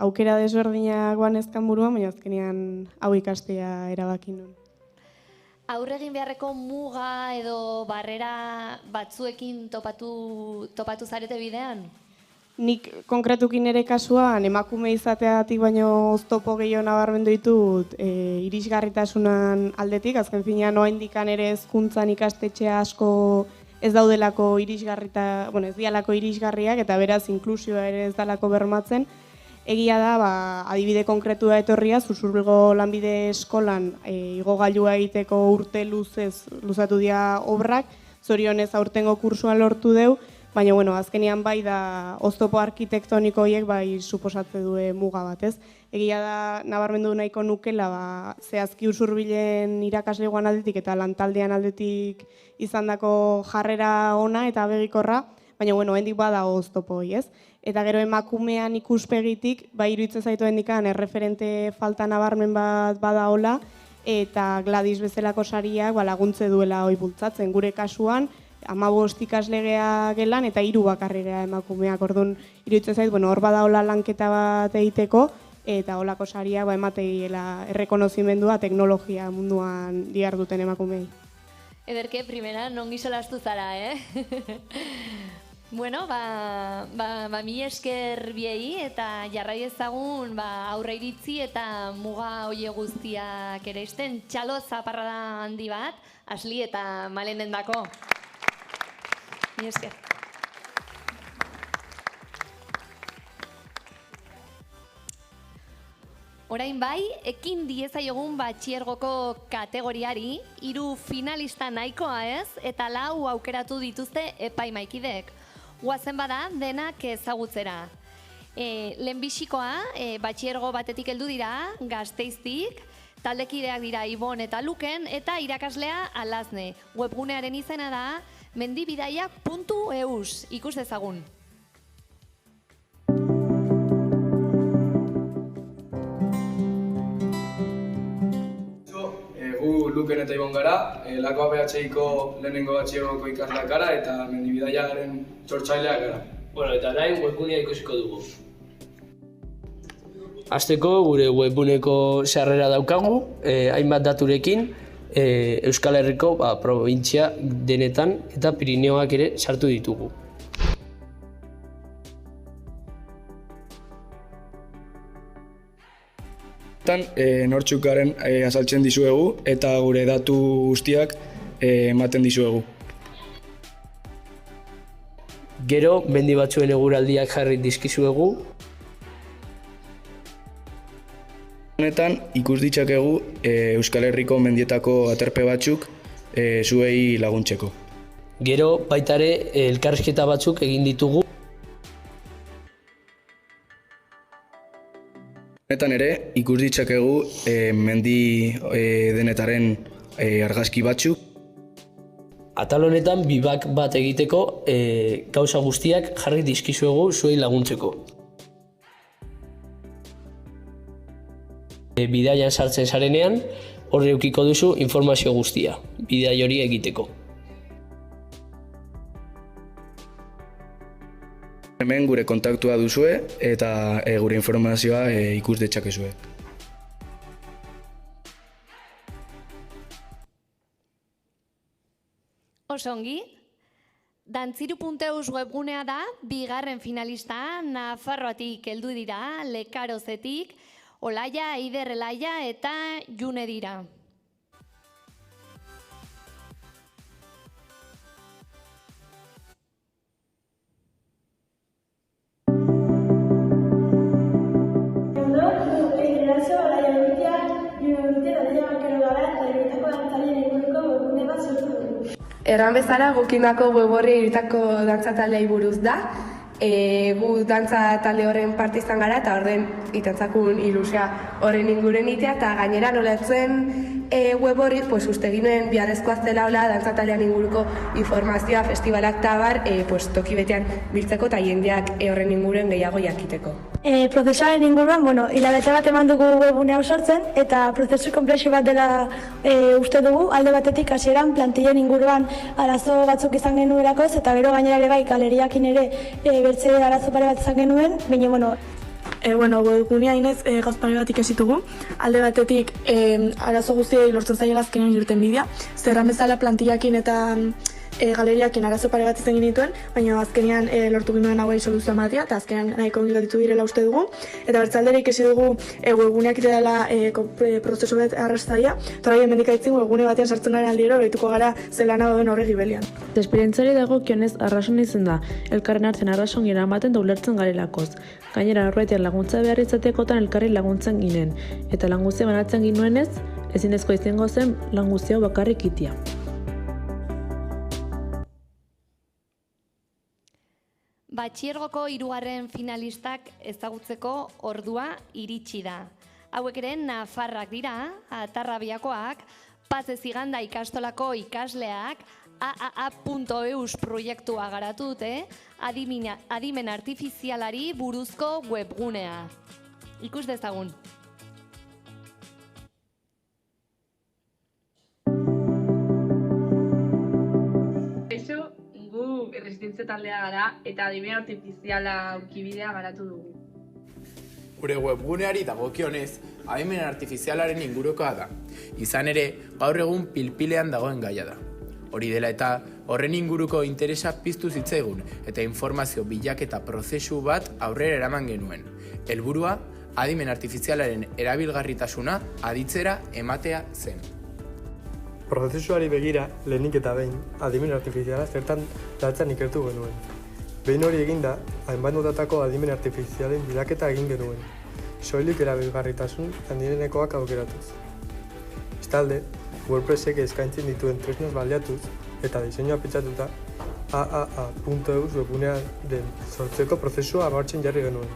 aukera desberdinak guanezkan buruan, baina azkenean hau ikastea erabaki nuen. Aurregin beharreko muga edo barrera batzuekin topatu zarete bidean? Nik konkretukin ere kasuan emakume izateagatik baino oztopo gehiago nabarmendu ditut irisgarritasunan aldetik, azken finean oraindikan ere hezkuntzan ikastetxe asko ez daudelako ez dialako irisgarriak eta beraz inklusioa ere ez dalako bermatzen. Egia da, adibide konkretua etorria, Zuzurbelgo lanbide eskolan igogailua egiteko urte luzatu dira obrak, zorionez aurtengo kursuan lortu deu, baina azkenean bai da oztopo arkitektoniko horiek bai suposatze due muga bat, ez? Egia da, nabarmendu nahiko nukela, zehazki Usurbilen irakaslegoan aldetik eta lantaldean aldetik izandako jarrera ona eta begikorra, baina hendik bada oztopo hori, ez? Eta gero emakumean ikuspegitik, iruditzen zaitu hendikan erreferente falta nabarmen bat bada hola, eta Gladys bezalako sariak laguntze duela hori bultzatzen. Gure kasuan, 15 ikaslegea gelan eta 3 bakarregea emakumeak. Orduan, iruditzen zait, hor bada hola lanketa bat egiteko, eta holako sariak emategiela errekonozimendua teknologia munduan diharduten emakumei. Ederke, primera, nongi solastu zara, Bueno, mila esker biei eta jarrai ezagun aurre iritzi eta muga hoie guztiak ere isten. Txalo zaparrada handi bat, Asli eta Malenendako. Mila esker. Orain bai, ekin diezaiogun batxiergoko kategoriari, 3 finalista nahikoa ez, eta 4 aukeratu dituzte epaimaikidek. Guazen bada, denak ezagutzera. Lehenbizikoa, batxiergo batetik heldu dira, Gasteiztik, taldekideak dira Ibon eta Luken, eta irakaslea Alazne. Webgunearen izena da mendibidaia.eus. Ikus dezagun. Gu Luken eta Ibon gara, Lako APH-iko lehenengo batxiergoko ikasleak gara eta mendibidaiaren sortzaileak gara. Eta orain webgunea ikusiko dugu. Hasteko gure webguneko sarrera daukagu, hainbat daturekin, Euskal Herriko probintzia denetan eta Pirineoak ere sartu ditugu. Nortzuk garen azaltzen dizuegu eta gure datu guztiak ematen dizuegu. Gero, mendi batzuen eguraldiak jarri dizkizuegu. Honetan, ikus ditzakegu Euskal Herriko mendietako aterpe batzuk zuei laguntzeko. Gero, baitare elkarrizketa batzuk egin ditugu. Honetan ere, ikus ditzakegu mendi denetaren argazki batzuk. Atal honetan, bibak bat egiteko gauza guztiak jarri dizkizuegu zuei laguntzeko. Bidaian sartzen zarenean, horre eukiko duzu informazio guztia, bidai hori egiteko. Hemen gure kontaktua duzue eta gure informazioa ikus ditzakezue. Osongi, Dantziru.eus webgunea da, 2. finalista, Nafarroatik heldu dira, Lekarozetik, Olaia, Eider Elaia eta June dira. Erran bezala, gukindako web horri iritako dantza taldei buruz da. Gu dantza talde horren parte izan gara eta orden itantzakun ilusia horren inguren itea eta gainera nolatzen web horri uste ginen biharrezkoa zela hola dantza taldean inguruko informazioa, festivalak tabar toki betean biltzeko eta jendeak horren inguren gehiago jakiteko. Prozesuaren inguruan, hilabete bat eman dugu webgune hau sortzen eta prozesu konplexu bat dela uste dugu, alde batetik hasieran plantillen inguruan arazo batzuk izan genuelakoz eta gero gainera ere bai galeriakin ere bertze arazo pare bat izan genuen, baina webgunea inez gauz pare bat ikasitugu. Alde batetik arazo guztiei lortzen zaiela azkenean irten bidea, zerran bezala plantillakin eta galeriakin arazo pare bat izan genituen, baina azkenean lortu ginoen hauei soluzioa ematea, eta azkenean nahiko gatitu direla uste dugu. Eta bertzaldera ikasi dugu webguneak dela prozesu bat arrastaia, eta hori hemendik aitzin webgune batean sartzen garen aldiero, behituko gara zelana dauden horregi belian. Esperientziari dago kionez arrason izan da, elkarren hartzen arrason gira ematen da ulertzen garelakoz. Gainera horretean laguntza behar izatekotan elkarri laguntzen ginen, eta lan guztia banatzen ginuenez, ezinezkoa izango zen lan guztia bakarrik itia. Batxilergoko 3. finalistak ezagutzeko ordua iritsi da. Hauek ere nafarrak dira, Atarrabiakoak, Paz Eziganda ikastolako ikasleak, AAA.eus proiektua garatu dute, adimen artifizialari buruzko webgunea. Ikus dezagun. Gu erresistentzia taldea gara eta adimen artifiziala aurkibidea garatu dugu. Gure webguneari dagokionez, adimen artifizialaren ingurukoa da. Izan ere, gaur egun pilpilean dagoen gaia da. Hori dela eta horren inguruko interesa piztu zitzaigun eta informazio bilaketa prozesu bat aurrera eraman genuen. Helburua, adimen artifizialaren erabilgarritasuna aditzera ematea zen. Prozesuari begira, lehenik eta behin, adimen artifiziala zertan datzan ikertu genuen. Behin hori eginda, hainbat motatako adimen artifizialen bilaketa egin genuen, soilik erabilgarritasun handirenekoak aukeratuz. Bestalde, WordPressek eskaintzen dituen tresnaz baliatuz eta diseinua pentsatuta, AAA.eus webgunearen sortzeko prozesua abartzen jarri genuen.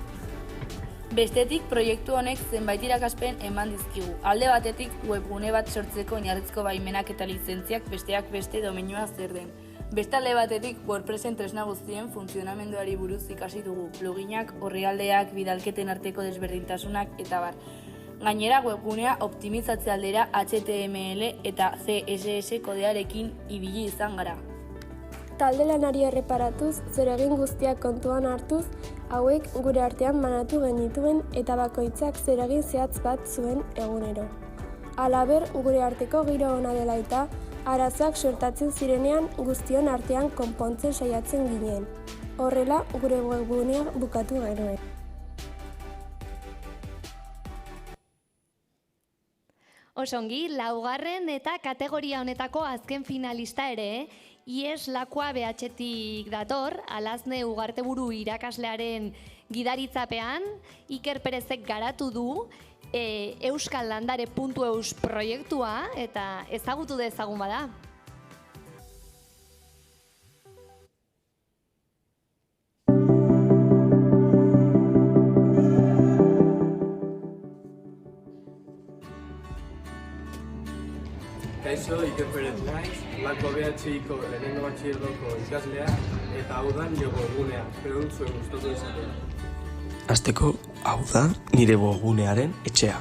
Bestetik, proiektu honek zenbait irakaspen eman dizkigu. Alde batetik, webgune bat sortzeko oinarrizko baimenak eta lizentziak besteak beste domeinua zer den. Beste alde batetik, WordPressen tresna guztien funtzionamenduari buruz ikasi dugu, pluginak, orrialdeak, bidalketen arteko desberdintasunak eta bar. Gainera, webgunea optimizatze aldera HTML eta CSS kodearekin ibili izan gara. Talde lanari erreparatuz, zeregin guztiak kontuan hartuz, hauek gure artean banatu genituen eta bakoitzak zeregin zehatz bat zuen egunero. Halaber, gure arteko giro ona dela eta arazoak sortatzen zirenean guztion artean konpontzen saiatzen ginen. Horrela, gure webgunea bukatu genuen. Osongi, 4. eta kategoria honetako azken finalista ere, IES Lakua BH-tik dator, Alazne Ugarteburu irakaslearen gidaritzapean, Iker Perezek garatu du euskallandare.eus proiektua eta ezagutu dezagun bada. Kaixo, Iker Perez naiz, Lakua BH-iko lehenengo batxilergoko ikaslea eta hau da nire webgunea, espero dut zuen gustatu izatea. Hasteko, hau da nire webgunearen etxea.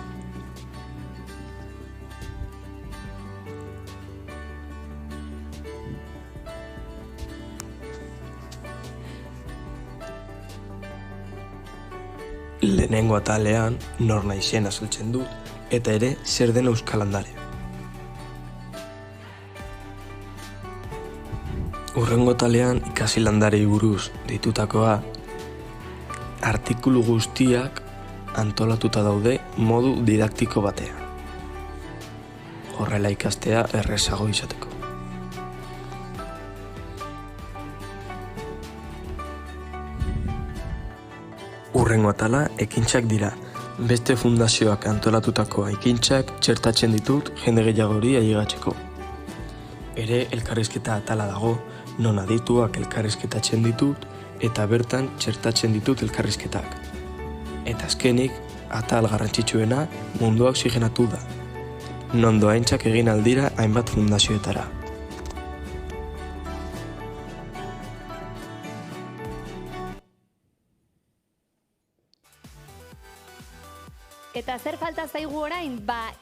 Lehenengo atalean nor naizen azaltzen dut eta ere zer den euskalandare. Hurrengo atalean ikasi landarei buruz ditutakoa, artikulu guztiak antolatuta daude modu didaktiko batean. Horrela ikastea errezago izateko. Hurrengo atala ekintzak dira. Beste fundazioak antolatutako ekintzak txertatzen ditut jende gehiagori ailegatzeko. ere elkarrizketa atala dago, non adituak elkarrizketatzen ditut eta bertan txertatzen ditut elkarrizketak. Eta azkenik, atal garrantzitsuena mundua oxigenatu da. Non dohaintzak egin aldira hainbat fundazioetara. Eta zer falta zaigu orain?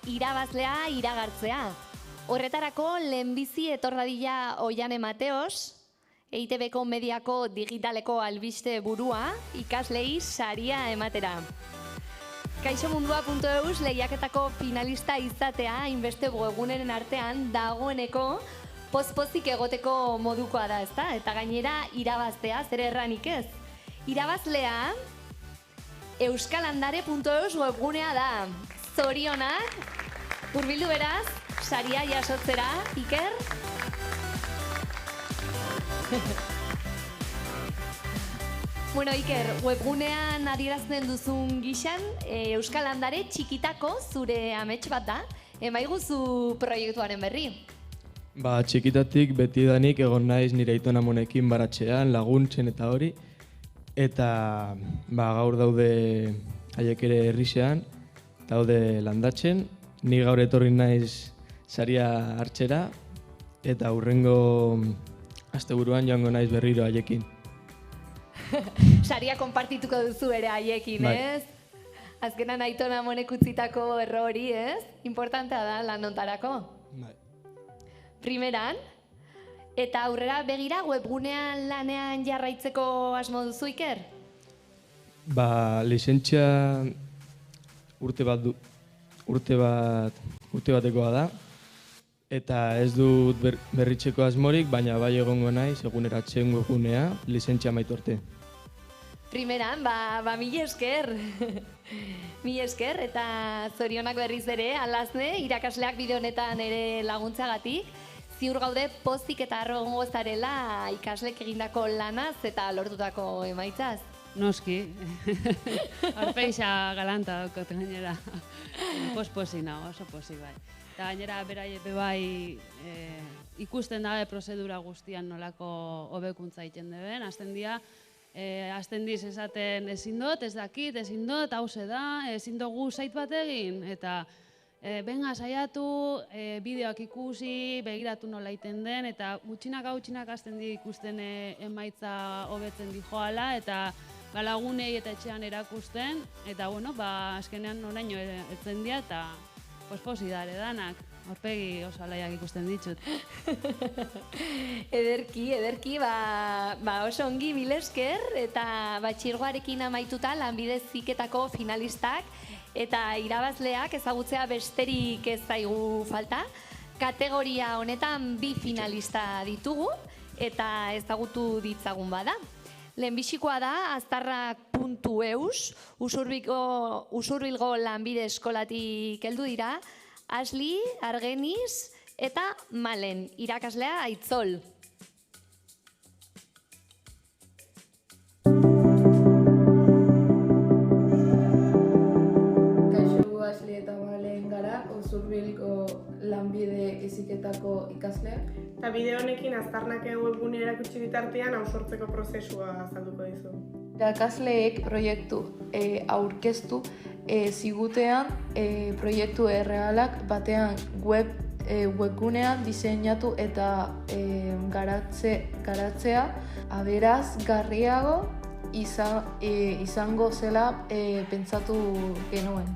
Irabazlea iragartzea. Horretarako lehenbizi etorradila Oiane Mateos, EITB-ko mediako digitaleko albiste burua, ikaslei saria ematera. Kaixomundua.eus lehiaketako finalista izatea hainbeste webguneren artean dagoeneko pozpozik egoteko modukoa da, ezta? Eta gainera irabaztea, zer erranik ez? Irabazlea euskalandare.eus webgunea da. Zorionak, hurbildu beraz, saria jasotzera, Iker? Bueno, Iker, webgunean adierazten duzun gixan, Euskal Landare txikitako zure amets bat da, emaiguzu proiektuaren berri. Txikitatik betidanik egon naiz nire aitona amonekin baratxean, laguntzen eta hori. Eta gaur daude haiek ere herrixean, daude landatzen. Ni gaur etorri naiz saria hartzera eta hurrengo asteburuan joango naiz berriro haiekin. Saria konpartituko duzu ere haiekin, ez? Azkenan aitona amonek utzitako errori, ez? Importantea da lanontarako. Primeran, eta aurrera begira webgunean lanean jarraitzeko asmo duzu, Iker? Lizentzia urte batekoa da, eta ez dut berritzeko asmorik, baina bai egongo naiz eguneratzen webgunea lizentzia amaitu arte. Primeran, mila esker. Mila esker, eta zorionak berriz ere, alazne, irakasleak bide honetan ere laguntzagatik. Ziur gaude pozik eta harro egongo zarela ikaslek egindako lanaz eta lortutako emaitzaz. Noski. Arpeixa galanta daukot gainera. Posi nago, oso posi bai. Eta gainera beraie bai ikusten dabe prozedura guztian nolako hobekuntza egiten deben. Azten diz esaten ezin dut, ez dakit, ezin dut, hause da, ezin dugu zait bat egin. Eta benga saiatu, bideoak ikusi, begiratu nola iten den, eta gutxinak azten di ikusten emaitza hobetzen di joala, eta lagunei eta etxean erakusten, eta azkenean noraino etzen dira, eta posposi dare danak. Horpegi oso alaiak ikusten ditut. Ederki, oso ongi mil esker, eta batxirgoarekin amaituta lanbide heziketako finalistak eta irabazleak ezagutzea besterik ez zaigu falta. Kategoria honetan 2 finalista ditugu eta ezagutu ditzagun bada. Lehenbizikoa da aztarnak.eus, Usurbilgo lanbide eskolatik heldu dira, Asli, Argeniz eta Malen, irakaslea Aitzol. Kaixo, Asli eta Malen gara, Usurbilgo lanbide heziketako ikasleak. Eta bideo honekin aztarnak webgunea erakutsi bitartean hausortzeko prozesua azalduko dizu. Irakasleek proiektu aurkeztu zigutean proiektu errealak batean webgunean diseinatu eta garatzea aberazgarriago izango zela pentsatu genuen.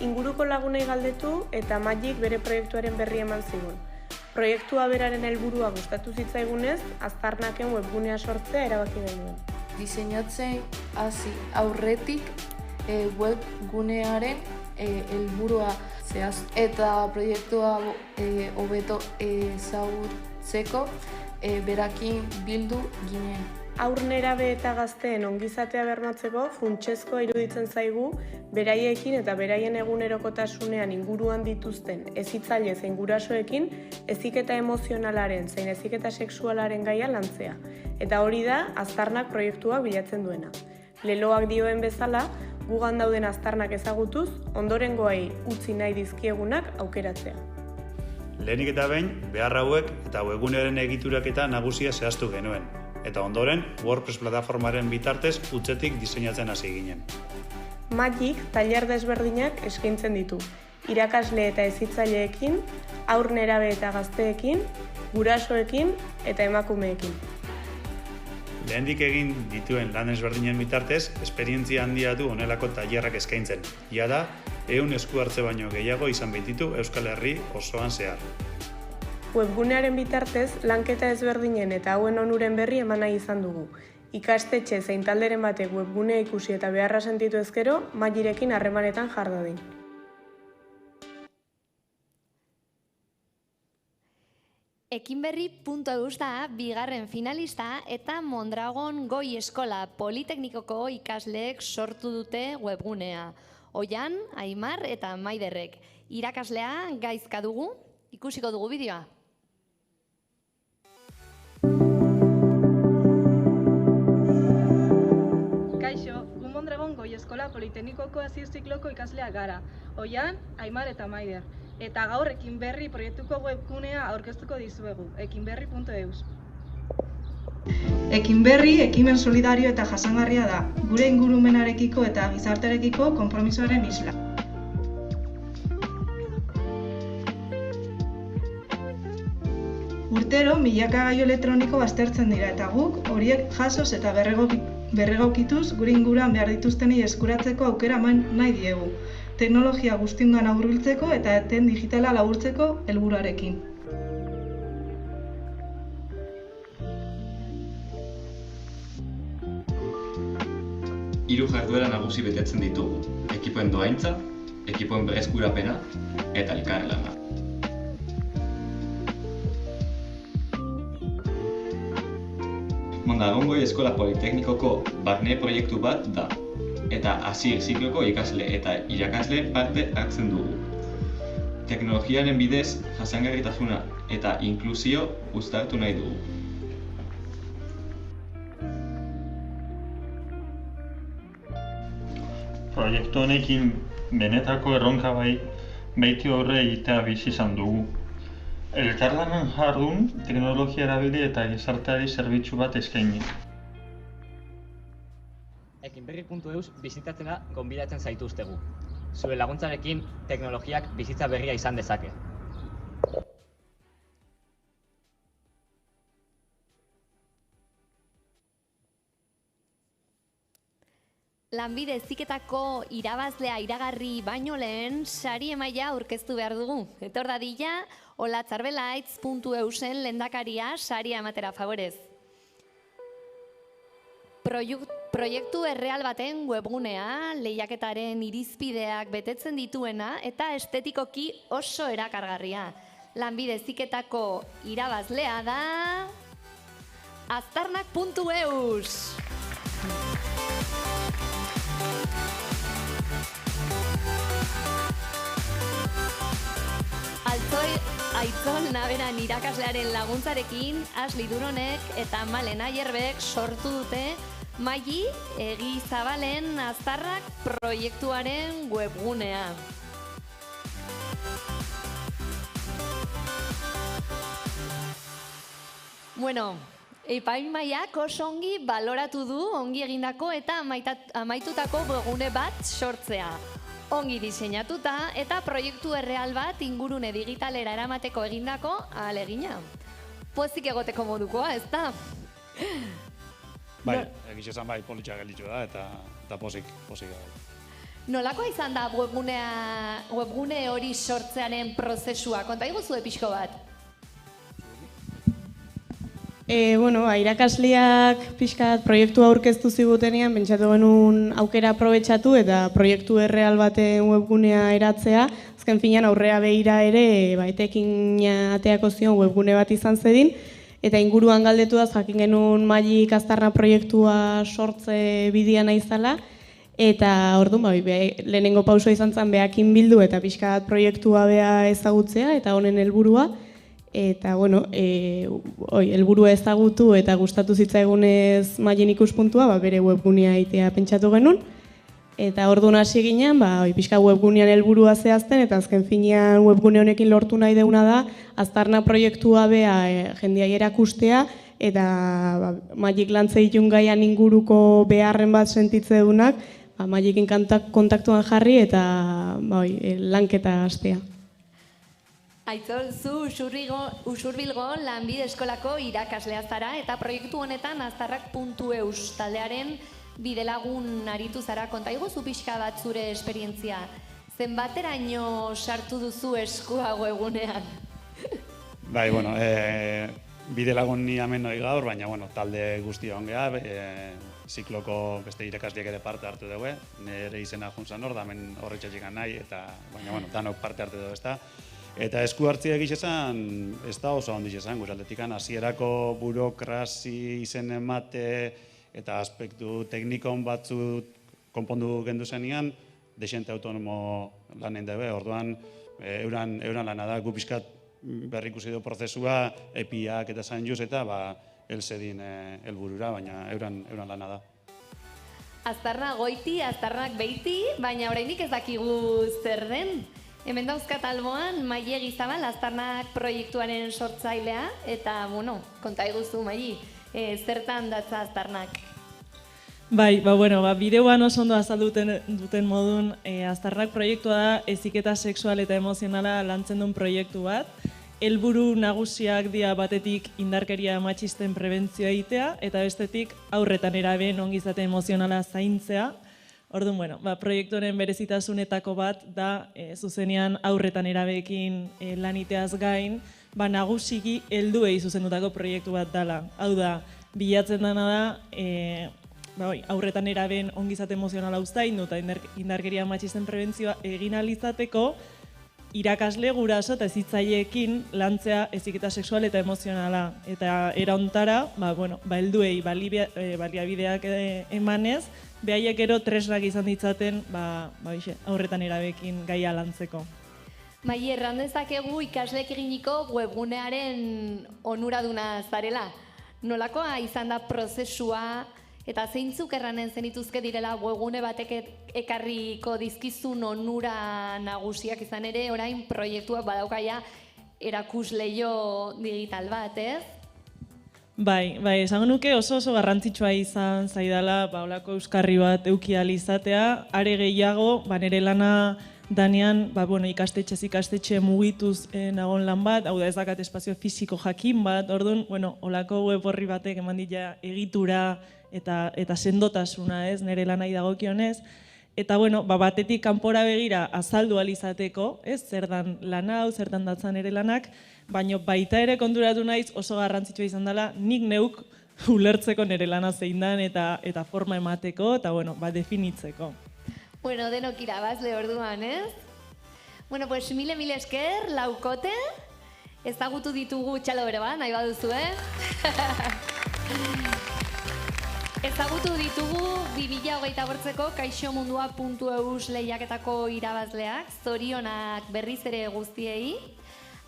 Inguruko lagunei galdetu eta Magik bere proiektuaren berri eman zigun. Proiektua beraren helburua gustatu zitzaigunez, aztarnaken webgunea sortzea erabaki genuen. Diseinatzen hasi aurretik webgunearen helburua zehaztu eta proiektua hobeto ezagutzeko berakin bildu ginen. Haur nerabe eta gazteen ongizatea bermatzeko funtsezkoa iruditzen zaigu beraiekin eta beraien egunerokotasunean inguruan dituzten hezitzaile zein gurasoekin heziketa emozionalaren zein heziketa sexualaren gaia lantzea. Eta hori da aztarnak proiektuak bilatzen duena. Leloak dioen bezala, gugan dauden aztarnak ezagutuz, ondorengoei utzi nahi dizkiegunak aukeratzea. Lehenik eta behin, behar hauek eta webgunearen egituraketa nagusia zehaztu genuen, eta ondoren WordPress plataformaren bitartez utzetik diseinatzen hasi ginen. Magic tailer desberdinak eskaintzen ditu, irakasle eta hezitzaileekin, haur nerabe eta gazteekin, gurasoekin eta emakumeekin. Lehendik egin dituen lan ezberdinen bitartez, esperientzia handia du honelako tailerrak eskaintzen. Jada, 100 esku hartze baino gehiago izan baititu Euskal Herri osoan zehar. Webgunearen bitartez, lanketa ezberdinen eta hauen onuren berri eman nahi izan dugu. Ikastetxe zein talderen batek webgunea ikusi eta beharra sentitu ezkero, Magirekin harremanetan jar dadin. Ekinberri.eus da bigarren finalista eta Mondragon Goi Eskola Politeknikoko ikasleek sortu dute webgunea. Oian, Aimar eta Maiderrek. Irakaslea gaizka dugu, ikusiko dugu bideoa. Kaixo, gu Mondragon Goi Eskola Politeknikoko hasier zikloko ikasleak gara. Oian, Aimar eta Maider. Eta gaur Ekinberri proiektuko webgunea aurkeztuko dizuegu, ekinberri.eus. Ekinberri ekimen solidario eta jasangarria da, gure ingurumenarekiko eta gizartearekiko konpromisoaren isla. Urtero, milaka gailu elektroniko baztertzen dira eta guk horiek jasoz eta berregokituz gure inguruan behar dituztenei eskuratzeko aukera eman nahi diegu. Teknologia guztiengan hurbiltzeko eta eten digitala laburtzeko helburuarekin. Hiru jarduera nagusi betetzen ditugu: ekipoen dohaintza, ekipoen berreskurapena eta elkarlana. Mondragon Goi Eskola Politeknikoko barne proiektu bat da, eta hasier zikloko ikasle eta irakasle parte hartzen dugu. Teknologiaren bidez jasangarritasuna eta inklusio uztartu nahi dugu. Proiektu honekin benetako erronka baiti horre egitea bizi izan dugu. Elkarlanan jardun, teknologia erabili eta gizarteari zerbitzu bat eskaini. Ekinberri.eus bizitatzena gonbidatzen zaituztegu. Zure laguntzarekin teknologiak bizitza berria izan dezake. Lanbide heziketako irabazlea iragarri baino lehen, sari emaila aurkeztu behar dugu. Etor dadila, olatzarbelaitz.eusen lehendakaria saria ematera favorez. Proiektu erreal baten webgunea, lehiaketaren irizpideak betetzen dituena eta estetikoki oso erakargarria. Lanbide heziketako irabazlea da aztarnak.eus. Aitzol Naberan irakaslearen laguntzarekin, Asli Duronek eta Malen Aierbek sortu dute Maili Egizabalen Aztarrak proiektuaren webgunea. Bueno, epaimahaiak oso ongi baloratu du ongi egindako eta amaitutako webgune bat sortzea. Ongi diseinatuta eta proiektu erreal bat ingurune digitalera eramateko egindako ahalegina. Pozik egoteko modukoa, ez da? Bai, egiz esan bai politxa gelditu da eta pozik da. Nolakoa izan da webgune hori sortzearen prozesua? Konta iguzu pixko bat? Irakasleak pixkat proiektua aurkeztu zigutenean, pentsatu genuen aukera aprobetxatu eta proiektu erreal baten webgunea eratzea. Azken finean aurrea behira ere, etekin ateako zion webgune bat izan zedin, eta inguruan galdetuaz jakin genuen Maili Aztarna proiektua sortze bidea naizala, eta orduan lehenengo pausoa izan zen behakin bildu eta pixkat proiektua beha ezagutzea eta honen helburua. Eta, helburua ezagutu eta gustatu zitzaigunez Mailin ikuspuntua, bere webgunea egitea pentsatu genuen. Eta orduan hasi ginen, pixka webgunean helburua zehazten, eta azken finean webgune honekin lortu nahi deuna da, Aztarnak proiektua bea jendeai erakustea, eta Magic lantze ditun gaian inguruko beharren bat sentitze dunak, Magicin kontaktuan jarri eta lanketa hastea. Aitzol, zu Usurbilgon Lanbide Eskolako irakaslea zara eta proiektu honetan Aztarrak.eus taldearen bidelagun aritu zara. Konta iguzu pixka bat zure esperientzia. Zenbateraino sartu duzu eskua webgunean? Bai, bueno, bidelagun ni hemen noi gaur, baina talde guztia ongea, zikloko beste irakasleak ere parte hartu dugu, nire izena juntzan hor, da hemen horretxatxik nahi, eta baina danok parte hartu dugu ezta. Eta esku hartzia egiz esan, ez da oso handiz esan, gure aldetikan, hasierako burokrazi izen emate eta aspektu teknikon batzu konpondu gendu zenean, desente autonomo lanen dabe, orduan euran lana da, gu pixkat berrikusi du prozesua, epiak eta zain juz eta elzedin helburura, baina euran lana da. Aztarnak goiti, aztarnak beiti, baina oraindik ez dakigu zer den. Hemen dauzkat alboan, Maile Gizabal, Aztarnak proiektuaren sortzailea, eta, konta iguzu, Maili, zertan datza Aztarnak? Bai, bideoan oso ondo azalduten duten modun, Aztarnak proiektua da heziketa sexual eta emozionala lantzen duen proiektu bat. Helburu nagusiak dira batetik indarkeria matxisten prebentzioa egitea, eta bestetik aurretan nerabeen ongizate emozionala zaintzea. Orduan, proiektuaren berezitasunetako bat da zuzenean aurretan nerabeekin laniteaz gain, nagusiki helduei zuzendutako proiektu bat dela. Hau da, bilatzen dena da, aurretan nerabeen ongizate emozionala uztaindu eta indarkeria matxisten prebentzioa egin ahal izateko, irakasle, guraso eta hezitzaileekin lantzea heziketa sexual eta emozionala. Eta era hontara, helduei baliabideak emanez, behaiek ero tresnak izan ditzaten aurretan nerabeekin gaia lantzeko. Maili, erran dezakegu ikasleek eginiko webgunearen onuraduna zarela. Nolakoa izan da prozesua eta zeintzuk erranen zenituzke direla webgune batek ekarriko dizkizun onura nagusiak izan ere, orain proiektuak badaukaia erakusleio digital bat, ez? Bai, esango nuke oso garrantzitsua izan zaidala holako euskarri bat euki ahal izatea, are gehiago, nire lana danean, ikastetxe mugituz nagon lan bat, hau da ez dakat espazio fisiko jakin bat, orduan, holako web horri batek eman dira egitura eta sendotasuna, ez, nire lanai dagokionez, eta batetik kanpora begira azaldu ahal izateko, ez, zer dan lan hau, zer dan datzan nire lanak, baina baita ere konturatu naiz oso garrantzitsua izan dela, nik neuk ulertzeko nire lana zein dan eta forma emateko, eta definitzeko. Denok irabazle orduan, ez? Mile esker, laukote, ezagutu ditugu txalo bere bat, nahi baduzu, Ezagutu ditugu 2028ko kaixomundua.eus lehiaketako irabazleak, zorionak berriz ere guztiei.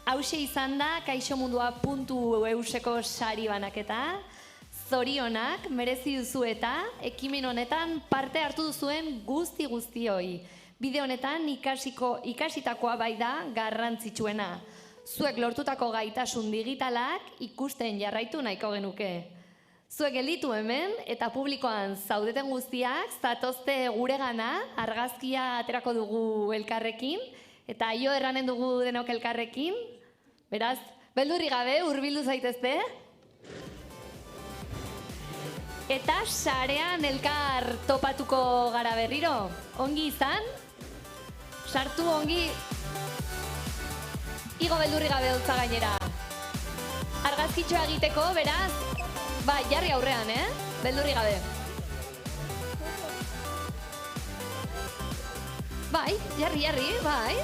Hauxe izan da kaixomundua.euseko sari banaketa. Zorionak merezi duzu eta ekimen honetan parte hartu duzuen guztioi. Bide honetan ikasitakoa bai da garrantzitsuena. Zuek lortutako gaitasun digitalak ikusten jarraitu nahiko genuke. Zuek gelditu hemen eta publikoan zaudeten guztiak zatozte guregana, argazkia aterako dugu elkarrekin eta jo erranen dugu denok elkarrekin. Beraz, beldurri gabe hurbildu zaitezte. Eta sarean elkar topatuko gara berriro. Ongi izan? Sartu ongi? Igo beldurri gabe dutza gainera. Argazkitxoa egiteko, beraz, jarri aurrean, beldurri gabe. Bai, jarri, bai.